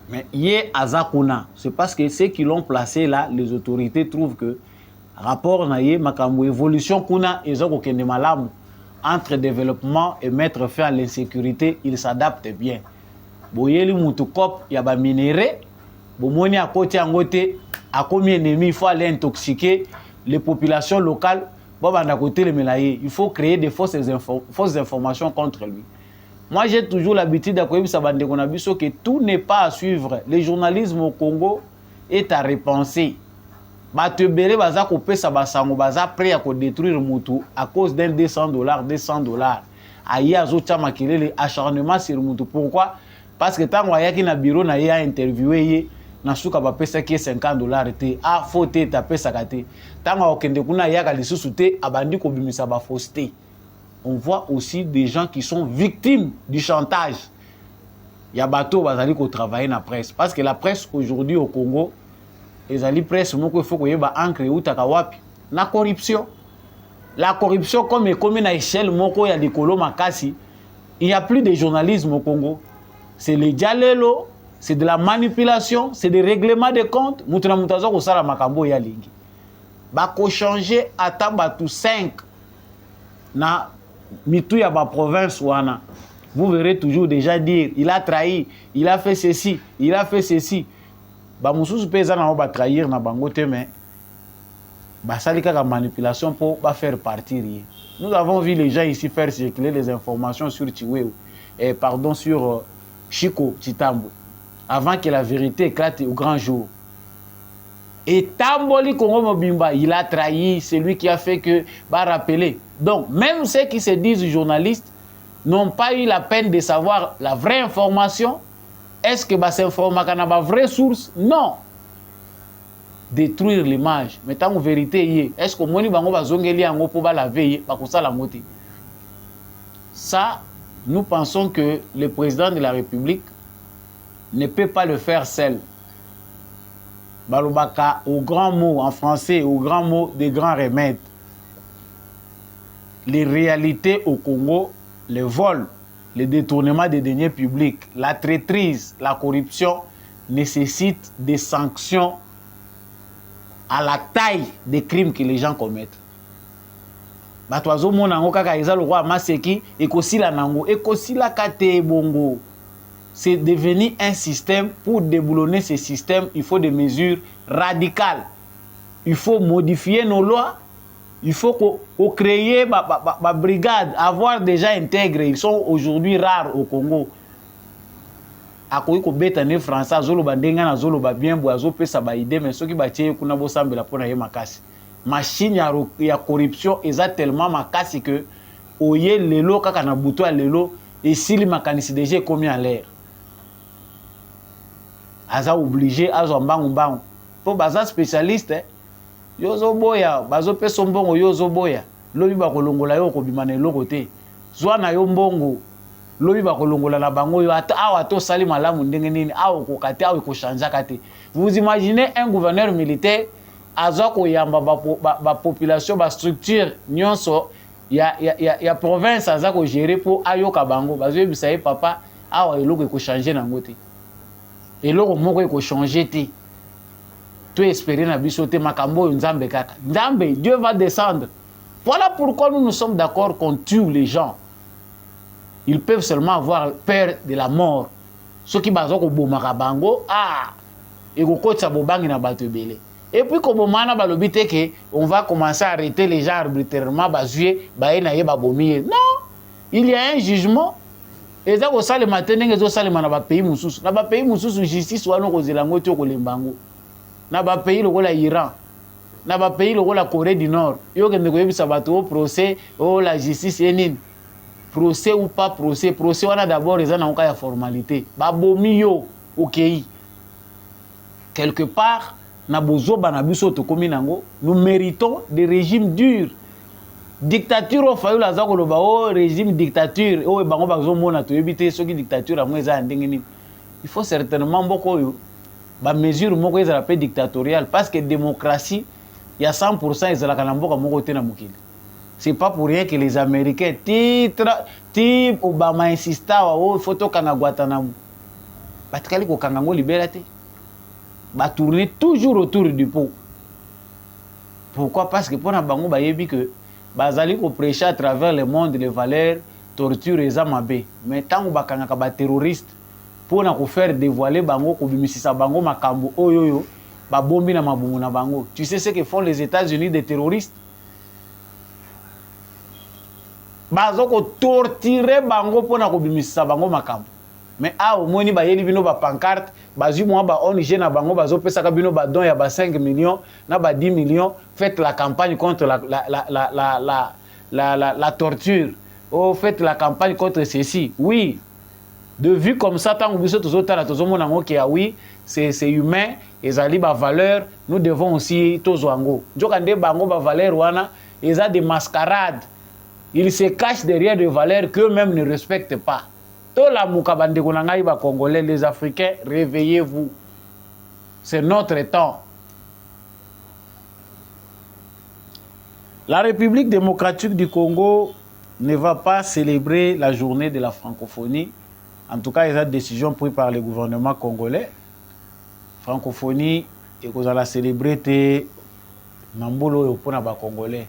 S1: Mais yé Azakuna, c'est parce que ceux qui l'ont placé là, les autorités trouvent que rapport na ye makambo évolution kuna ezoko kende malamu entre développement et mettre fin à l'insécurité, il s'adapte bien. Boyeli mutu kop ya ba minéré, bomoni à côté angote, à combien ennemi il faut aller intoxiquer les populations locales. Bon bah côté le melaye, il faut créer des fausses informations contre lui. Moi j'ai toujours l'habitude d'accroître que tout n'est pas à suivre. Le journalisme au Congo est à repenser. Batebele baza kopé sa basango baza prêt à détruire mutu à cause d'un $200. Aïe azocha makelele acharnement sur mutu. Pourquoi? Parce que tant que na bureau na ya interviewé na suka ba pesa ki $50 te a faute ta pesa kate tant okende kuna ya ka lisusu te abandi ko bimisa ba fausseté. On voit aussi des gens qui sont victimes du chantage. Ya bato bazali ko travailler na presse parce que la presse aujourd'hui au Congo ezali presse moko faut ko yeba ancre utaka wapi na corruption. La corruption comme na échelle moko ya likolo makasi, il n'y a plus de journalisme au Congo. C'est les dialelo, c'est de la manipulation, c'est des règlements de comptes. Mutuna mutazo ko sala makambo ya lingi. Ba ko changer ata batu 5 na mitu ya ba province wana. Vous verrez toujours déjà dire il a trahi, il a fait ceci, il a fait ceci. Ba mususu peza na ba trahir na bango te mais ba salika ka manipulation pour ba faire partir. Nous avons vu les gens ici faire circuler les informations sur Chiwewe et pardon sur Chico Chitambo, avant que la vérité éclate au grand jour. Et Tamboli Congo Mobimba, il a trahi, c'est lui qui a fait que, va rappeler. Donc, même ceux qui se disent journalistes n'ont pas eu la peine de savoir la vraie information. Est-ce que c'est information n'a pas vraie source? Non. Détruire l'image. Mais tant que vérité, est-ce que Moni Bango va zongeli en pour la veille, pas ça la moitié? Ça, nous pensons que le président de la République ne peut pas le faire seul. Balobaka, au grand mot en français, au grand mot des grands remèdes. Les réalités au Congo, le vol, le détournement des deniers publics, la traîtrise, la corruption nécessitent des sanctions à la taille des crimes que les gens commettent. Batoazo monango kaka eza le roi Maseki ekosila nango ekosila kate bongo. C'est devenu un système. Pour déboulonner ce système, il faut des mesures radicales. Il faut modifier nos lois. Il faut créer ma brigade, avoir des gens intégrés. Ils sont aujourd'hui rares au Congo. Akoyi ko betane français azolo bandenga na zolo ba bien bo azo pesa ba idée mais soki ba tie kuna bo sambela pona ye makasi. Machine ya corruption eza tellement makasi que oye lelo kaka na buto ya lelo et s'il makanisi déjà commis en l'air. Aza obligé azo mbangu po baza spécialiste yozo boya bazo peso mbongo yozo boya lobi ba kolongola yo ko bimana eloko te zwana yo mbongo lobi ba kolongola na bango yo ata awa to sali malamu ndenge nini awa ko kate awa ko changer kate. Vous imaginez un gouverneur militaire azo ko yamba ba population ba structure nyonso ya province aza ko gérer pour ayoka bango bazo bisaye papa awa eloko ko changer na ngote eloko moko ko changer te. Tu espérer na biso te makambo nzambe kaka. Nzambe, Dieu va descendre. Voilà pourquoi nous sommes d'accord qu'on tue les gens. Ils peuvent seulement avoir peur de la mort. Ceux qui bazoko bomaka bango, et ko kotsa bobangi na bato ebele. Et puis, comme on va commencer à arrêter les gens arbitrairement, non, il y a un jugement. Et ça, ça le matin, ça le dans pays mususu. Dans pays mususu, justice ou non kozelango tio kolembango. Dans pays le Iran. Dans pays le Corée du Nord. Yo kende koyebisa bato procès, la justice yenine. Procès ou pas procès, procès on a d'abord les en cas de formalité. Babomi yo OK. Quelque part na bozo banabiso to komi nango, nous méritons des régimes durs. Dictature au fayu la zako loba régime dictature o bango bazo mona to ebité soki dictature amwe za ndengeni. Il faut certainement boko yo ba mesure moko ezala pe dictatoriale parce que démocratie il y a 100% ezala kana mboka moko te na mokili. C'est pas pour rien que les Américains type Obama insista wa photo kanga Guantanamo. Batikali ko kanga ngo liberté. Ba tourner toujours autour du pot. Pourquoi? Parce que pour na bango ba yebi que bazali ko prêcher à travers le monde les valeurs torture et zamabe. Mais tant que bakanga ka ba terroriste pour na ko faire dévoiler bango ko bimisisa bango makambo oyoyo ba bombi na mabumu na bango. Tu sais ce que font les États-Unis des terroristes? Bazo ko torturer bango pour na ko bimisisa bango makambo. Mais au moni ba yeli bino ba pancarte bazu moi ba ONG na bango bazo pesa ka bino ba don ya ba 5 millions na ba 10 millions, faites la campagne contre la torture. Oh, faites la campagne contre ceci. Oui. De vue comme ça tant que biso tozotala tozomona ngo ki oui, c'est humain et zali ba valeur, nous devons aussi tozwango. Jokande bango ba valeur wana eza des mascarades. Ils se cachent derrière des valeurs qu'eux-mêmes ne respectent pas. Congolais, les Africains, réveillez-vous. C'est notre temps. La République démocratique du Congo ne va pas célébrer la journée de la francophonie. En tout cas, il y a des décisions prises par le gouvernement congolais. Francophonie, et qu'on a célébré Nambolo pour les Congolais.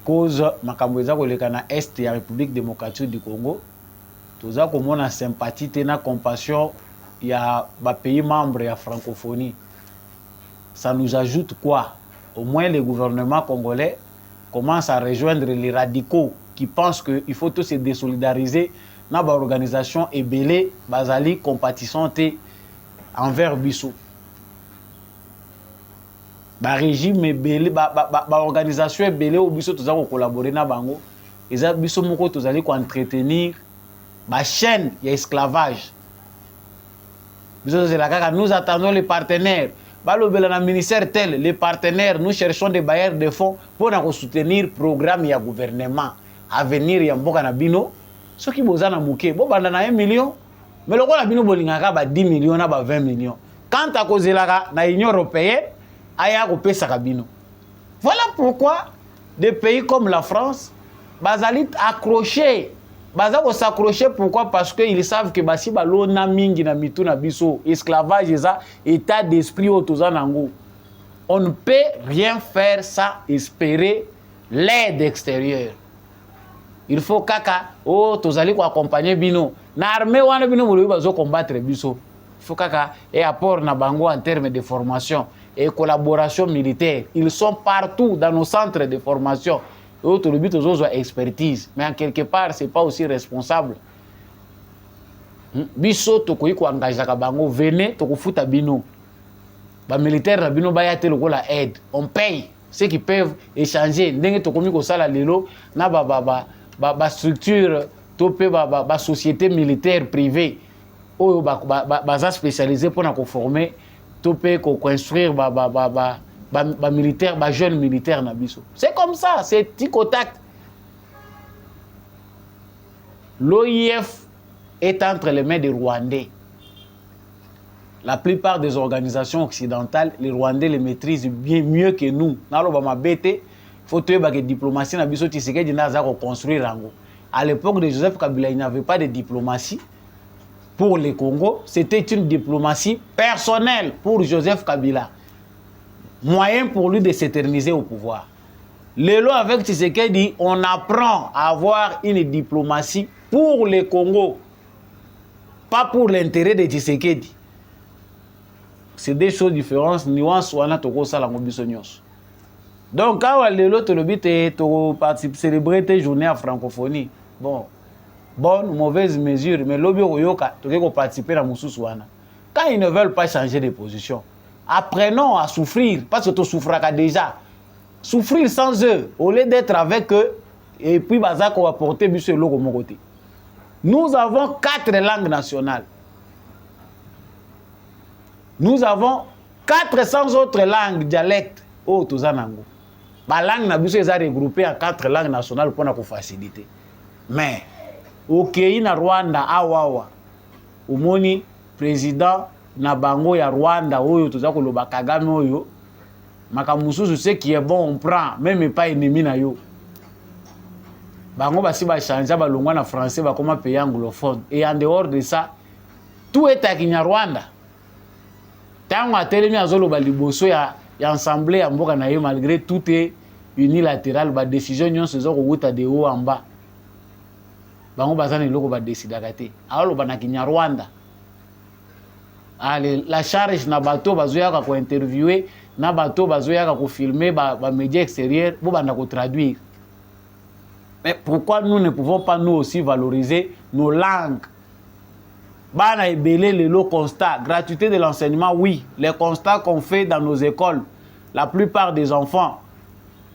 S1: Cause Makamboueza Kolekana Est de la République démocratique du Congo. Tout ça, comme on a sympathie, na compassion, il y a des pays membres de la francophonie. Ça nous ajoute quoi? Au moins, le gouvernement congolais commence à rejoindre les radicaux qui pensent qu'il faut tous se désolidariser dans l'organisation et belé, basali, compatissante envers Bissou. Le régime est belé, l'organisation est belé, au Bissou, tout ça, collaborer na bango. Et ça, Bissou, moko, tout ça, entretenir. Ma chaîne, il y a esclavage. Nous attendons les partenaires. Le ministère tel, les partenaires, nous cherchons des bailleurs de fonds pour nous soutenir le programme et le gouvernement. À venir, il y a un peu de bino. Ce qui est mouké, bon, 1 million. Mais le roi bino bolingaka 10 millions, 20 millions. Quand à cause de l'Union européenne, il y a un bino. Voilà pourquoi des pays comme la France, basalit accrochés. Baza ko s'accrocher, pourquoi? Parce qu'ils savent que basi balona mingi na mitu na biso esclavage eza état d'esprit otozanango. On ne peut rien faire sans espérer l'aide extérieure. Il faut kaka tozali ko accompagner bino na armée wana bino molo bazo combattre biso. Il faut kaka et apport na bango en termes de formation et collaboration militaire. Ils sont partout dans nos centres de formation. Le but aux expertise, mais en quelque part, ce n'est pas aussi responsable. Biso, tokoyi ko engagé bango, venez, toko futa bino. Les militaires bino bayate la aide. On paye ceux qui peuvent échanger. Ndenge tokomi ko sala lelo na ba structure, topé ba société militaire privée. Oyo ba spécialisé pour na ko former, topé ko construire militaire, jeune militaire na biso. C'est comme ça, c'est tic au tac. L'OIF est entre les mains des Rwandais. La plupart des organisations occidentales, les Rwandais les maîtrisent bien mieux que nous. Il faut que la diplomatie na biso Tshisekedi na construire rango. À l'époque de Joseph Kabila, il n'y avait pas de diplomatie pour le Congo. C'était une diplomatie personnelle pour Joseph Kabila. Moyen pour lui de s'éterniser au pouvoir. Lelo avec Tshisekedi, on apprend à avoir une diplomatie pour le Congo, pas pour l'intérêt de Tshisekedi. c'est des choses différentes, nuances wana toko sala ngobiso nyos. Donc quand lelo to lobite to participer célébrer tes journées à francophonie. Bon, bonne ou mauvaise mesure, mais lobi oyoka to ko participer à mususu wana. Quand ils ne veulent pas changer de position, apprenons à souffrir parce que tu souffras déjà. Souffrir sans eux au lieu d'être avec eux et puis bazak va porter biso loko mon côté. Nous avons 4 langues nationales. Nous avons 400 autres langues, dialectes. Oh, tout ça, nango. La langue na biso est regroupée en 4 langues nationales pour nous faciliter. Mais, au Kenya, na Rwanda, awawa, umoni président na bango ya Rwanda, oyo tout ça koloba Kagame oyo, makamususu ce qui est bon on prend, même pas ennemi na yo. Bango basi ba changer ba longwa na français ba comment pays anglophone. Et en dehors de ça, tout est à Kinyarwanda. Tant à telemi azolo ba liboso ya ensemble ya mboka na yo malgré tout est unilatéral ba décision nyon sezo ko wuta de haut en bas. Bango bazana loko ba décider kate. Alo ba na Kinyarwanda. Allez, la charge na bateau bazoya ko interviewer, na bateau bazoya ko filmer ba médias extérieurs, bo banda ko traduire. Mais pourquoi nous ne pouvons pas nous aussi valoriser nos langues? Bana ebele le lot constat, gratuité de l'enseignement, oui. Les constats qu'on fait dans nos écoles, la plupart des enfants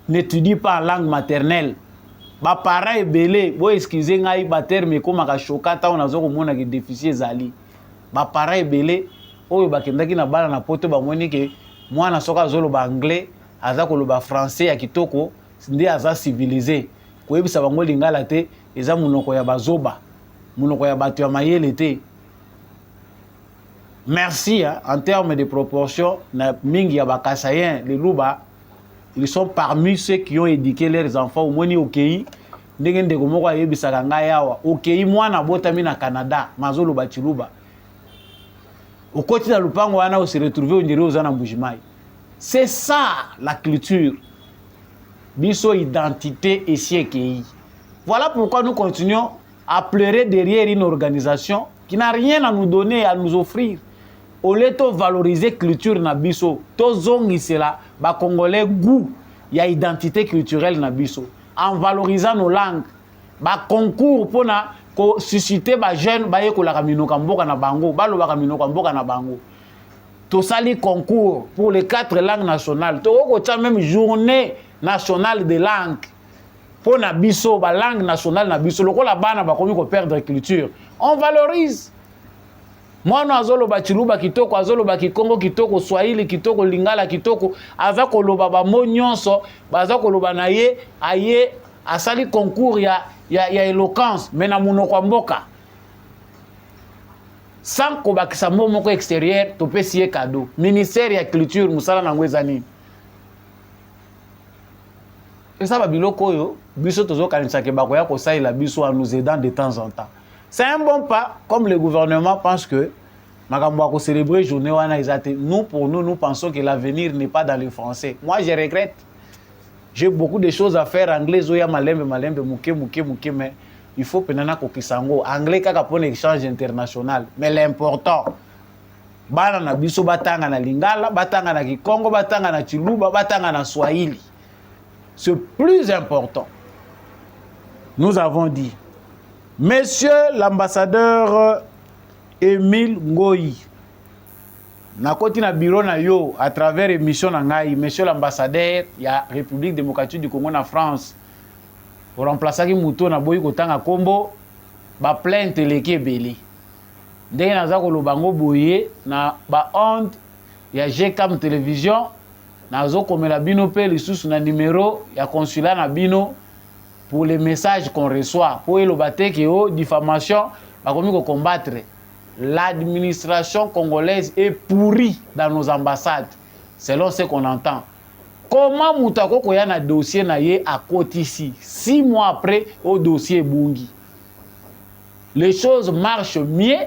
S1: n'étudient pas en langue maternelle. Ba parents ebele, bo excusez ngai ba terme ko maka shokata on azo ko mona ke déficit zali. Ba parents ebele oyo bakendaki na bana na poto ba moni ke mwana soka zolo ba anglais, aza ko lo ba français ya kitoko, ndi aza civilisé. Koyebisa bango lingala te eza munoko ya bazoba munoko ya bato ya mayele te. Merci hein, en termes de proportion na mingi ya bakasayen les luba ils sont parmi ceux qui ont éduqué leurs enfants au moni okei ndenge ndeko moko ayebisa kanga yawa okei mwana botami na Canada mazolo bachiluba okoti na lupango wana se retrouver on dirait aux ana mbujimai. C'est ça la culture. Biso identité et siékei. Voilà pourquoi nous continuons à pleurer derrière une organisation qui n'a rien à nous donner, à nous offrir. Au lieu de valoriser la culture na biso, to zongi cela, ba congolais goût, il y a identité culturelle na biso. En valorisant nos langues, ba concours pour na susciter ba jeune ba yekola kamino kamboka na bango, ba lo ba kamino kamboka na bango. To sali concours pour les 4 langues nationales. To ko même journée nationale de langue pour na biso ba langue nationale na biso lokola bana ba komi ko perdre culture on valorise mwana azolo ba chiluba kitoko azolo ba kikongo kitoko swahili kitoko lingala kitoko aza koloba ba monyonso baza koloba na ye aye asali concours ya éloquence mais na munoko mboka sans ko bakisa moko extérieur to pesier cadeau ministère ya culture musala na ngwezani. Et ça va biloko yo biso tozo kanisa ke bakoya ko saila biso à nous aidant de temps en temps. C'est un bon pas comme le gouvernement pense que makambo ko célébrer journée wana ezate. Nous pour nous pensons que l'avenir n'est pas dans le français. Moi je regrette. J'ai beaucoup de choses à faire anglais oya malembe muke mais il faut penana ko kisango anglais kaka pour l'échange international mais l'important bana na biso batanga na lingala batanga na kikongo batanga na chiluba batanga na swahili. C'est plus important. Nous avons dit, Monsieur l'ambassadeur Émile Ngoyi, na koti na bureau na yo à travers émission na ngai, Monsieur l'ambassadeur ya République démocratique du Congo na France, pour remplacer ki muto na boyi kotanga kombo, ba plainte leki ebele. Ndenge naza koloba ngo boye na ba onde ya GCAM télévision. Nazo komela bino pe lisusu na numéro ya consulat na bino pour les messages qu'on reçoit pour elobate ke o diffamation bakomi ko combattre. L'administration congolaise est pourrie dans nos ambassades selon ce qu'on entend. Comment mutako koya na dossier na ye à côté ici 6 mois après au dossier bungi. Les choses marchent mieux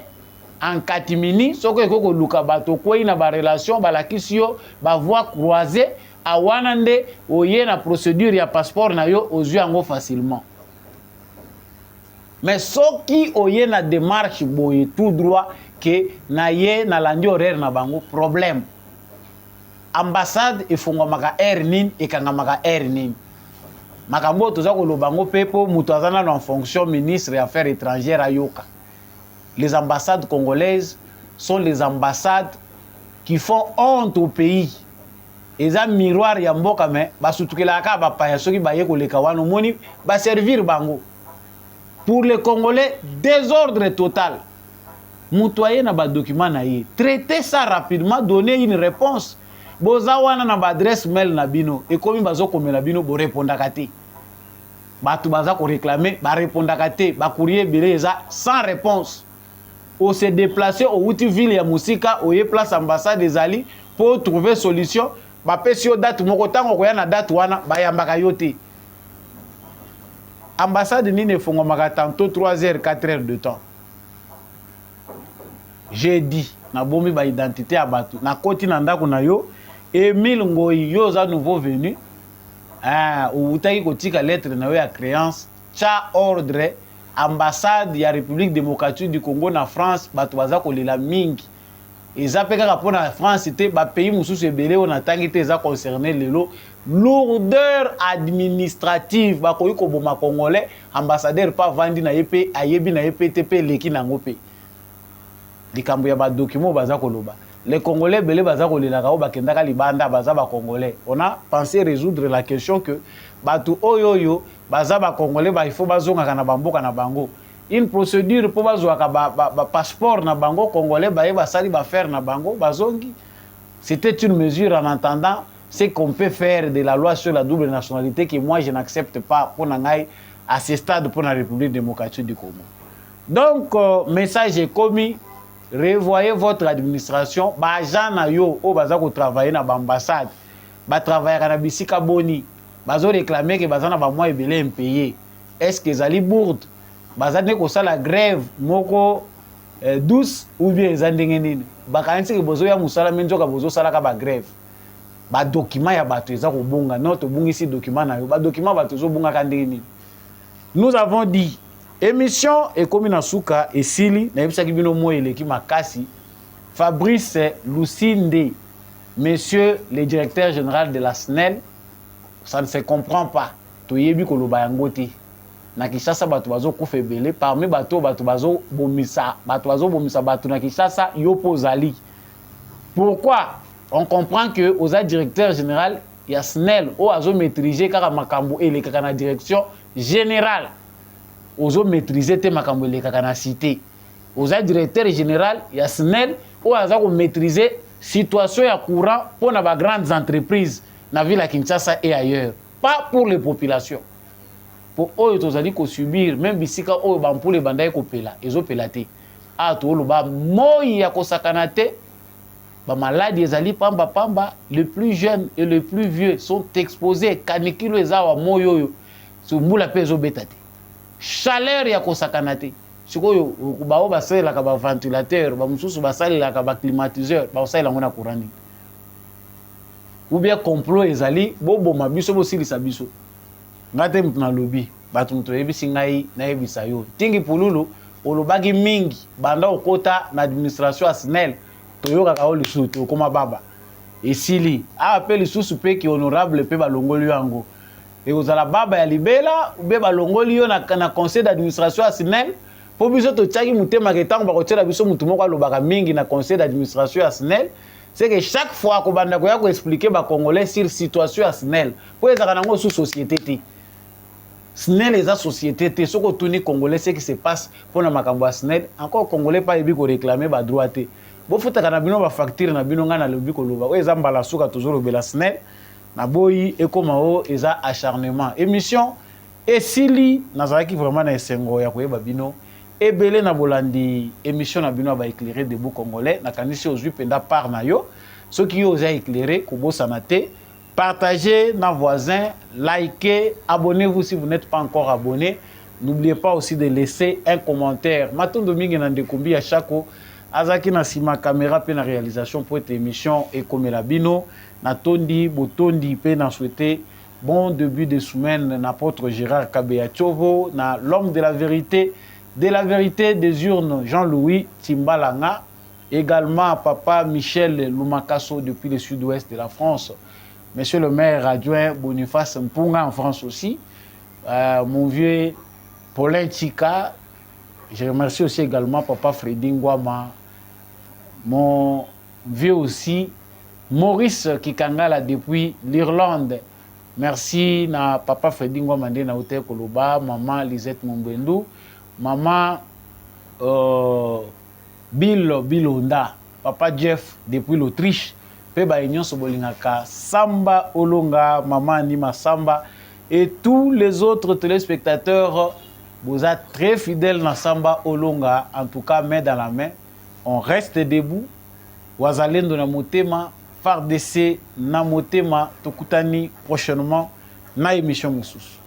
S1: en catimini, ce que koko luka bato ko ina ba relation ba la kisio ba voie croisée a wanande oye na procédure ya passeport na yo aux yeux ngo facilement. Mais ce qui oye na démarche boye tout droit que na ye na landi horaire na bango problème. Ambassade efungwamaka heure nini ekangamaka heure nini. Makambo toza kolobango pepo mutu azana en fonction ministre des Affaires étrangères ayoka. Les ambassades congolaises sont les ambassades qui font honte au pays. Et ça miroir ya mboka mais basutukelaka bapaya soki baye koleka wana moni ba servir bango. Pour les Congolais, désordre total. Mutoye na ba document na ye. Traitez ça rapidement, donnez une réponse. Boza wana na ba adresse mail na bino et komi bazo komela bino bo répondaka te. Batu baza ko réclamer ba répondaka te, ba courrier beleza sans réponse. On se déplacer au outil ville ya musika oye place ambassade des Ali pour trouver solution. Ba pesi yo date moko tango ko ya na date wana ba yambaka yo te. Ambassade nini efungwamaka tantôt 3 heures 4 heures de temps. J'ai dit na bombi ba identité ya batu na koti na ndako na yo Emile Ngoyi yo za nouveau venu utaki kotika lettre na yo ya créance cha ordre ambassade ya République démocratique du Congo na France batu baza kolela mingi eza pe kaka pona France te ba pays mususu ebele on atangi te eza concerné lelo lourdeur administrative ba koyi ko boma congolais ambassadeur pas vandi na yepe ayebi na yepe te pe leki nango pe likambo ya ba document baza koloba les Congolais belé baza kolelaka o bakendaka libanda baza ba Congolais. On a pensé résoudre la question que batu oyoyo baza ba Congolais ba il faut bazonga kana bamboka na bango. Une procédure pour bazwaka ba passeport na bango Congolais ba yeba sali ba faire na bango bazongi. C'était une mesure en entendant ce qu'on peut faire de la loi sur la double nationalité que moi je n'accepte pas pour nangai à ce stade pour la République démocratique du Congo. Donc message est commis. Revoyez votre administration. Ba agent na yo o baza ko travailler na ambassade. Ba travailler na bisika boni. Bazo réclamer que bazana ba mois ebele impayé. Est-ce que zali bourde? Baza ne ko sala grève moko douce ou bien ezandenge nini? Ba kanisi ke bozo ya musala menjoka bozo sala ka ba grève. Ba document ya bato eza ko bunga. Note bungisi document na yo. Ba document bato zo bunga ka ndenge nini? Nous avons dit émission Ekomina Souka et Sili, Naïbsaki Bino Moeleki Makasi, Fabrice Lucinde, monsieur le directeur général de la SNEL, ça ne se comprend pas. Toyebi Koloba Yangote. Na Kishasa batu bazo kufebele, parmi batu bazo bomisa, batu na Kishasa yopo zali. Pourquoi? On comprend que aux directeur général, il y a SNEL, ou azo maîtriser kaka makambo et les kaka na direction générale. Ozo maîtriser te makambo le kaka na cité. Oza directeur général ya SNEL ou aza ko maîtriser situation ya courant pour na ba grandes entreprises na ville à Kinshasa et ailleurs, pas pour les populations. Pour eux tozali ko subir même bisika oyo bampule bandai ko pela, ezo pelate. A to lo ba moyi ya ko sakanate ba maladi ezali pamba pamba, les plus jeunes et les plus vieux sont exposés kanikilo ezawa moyo yo. Sumbula pezo betate. Chaleur ya kosakana te sikoyo bao basela ka ba ventilateur ba mususu basala ka ba climatiseur ba osala ngona courant ou bien complot ezali bobo mabiso bo silisa biso ngate mtu na lobby batu mtu ebisi ngai na ebisa yo tingi pululu olobaki mingi banda okota na administration ya SNEL toyoka ka oli sutu koma baba esili a appelle susu pe ki honorable pe balongoli yango. Et vous allez baba ya libela ou bien balongoli yo na conseil d'administration à SNEL pour biso to tchaki mutema ke tango ba kotela biso mutu moko alobaka mingi na conseil d'administration à SNEL c'est que chaque fois ko banda ko ya ko expliquer ba congolais sur situation à SNEL pour ezaka nango sous société te SNEL eza société te soko tuni congolais ce qui se passe pour na makambo à SNEL encore congolais pas ebi ko réclamer ba droit te bo futa kana bino ba facture na bino ngana lobi ko loba o eza mbala suka toujours obela SNEL na boyi ekomao eza acharnement émission esili nazalaki vraiment na esengo ya koyeba bino ebele na bolandi émission na bino ba éclairer debout congolais na kanisi ozwi penda par na yo ceux qui osent éclairer kobosana te partagez na voisins likez abonnez-vous si vous n'êtes pas encore abonné n'oubliez pas aussi de laisser un commentaire matondo mingi na ndekombi ya chako azaki na sima caméra pe na réalisation pour cette émission ekomela bino Natondi, Botondi, pe na souhaité bon début de semaine n'apôtre Gérard Kabeya Tchovo, na l'homme de la vérité des urnes Jean-Louis Timbalanga, également à papa Michel Lumakaso depuis le sud-ouest de la France, monsieur le maire adjoint Boniface Mpunga en France aussi, mon vieux Paulin Chika. Je remercie aussi également papa Freddy Ngwama, mon vieux aussi Maurice Kikangala depuis l'Irlande. Merci na papa Freddy Ngwama na Hotel Koloba, maman Lisette Mombendu, maman Bilonda, papa Jeff depuis l'Autriche, Peba Union Sobolingaka, Samba Olonga, maman Anima Samba et tous les autres téléspectateurs. Vous êtes très fidèles dans Samba Olonga, en tout cas main dans la main. On reste debout. Wazalendo na motema, FARDC na motema, tokutani prochainement na émission Moussous.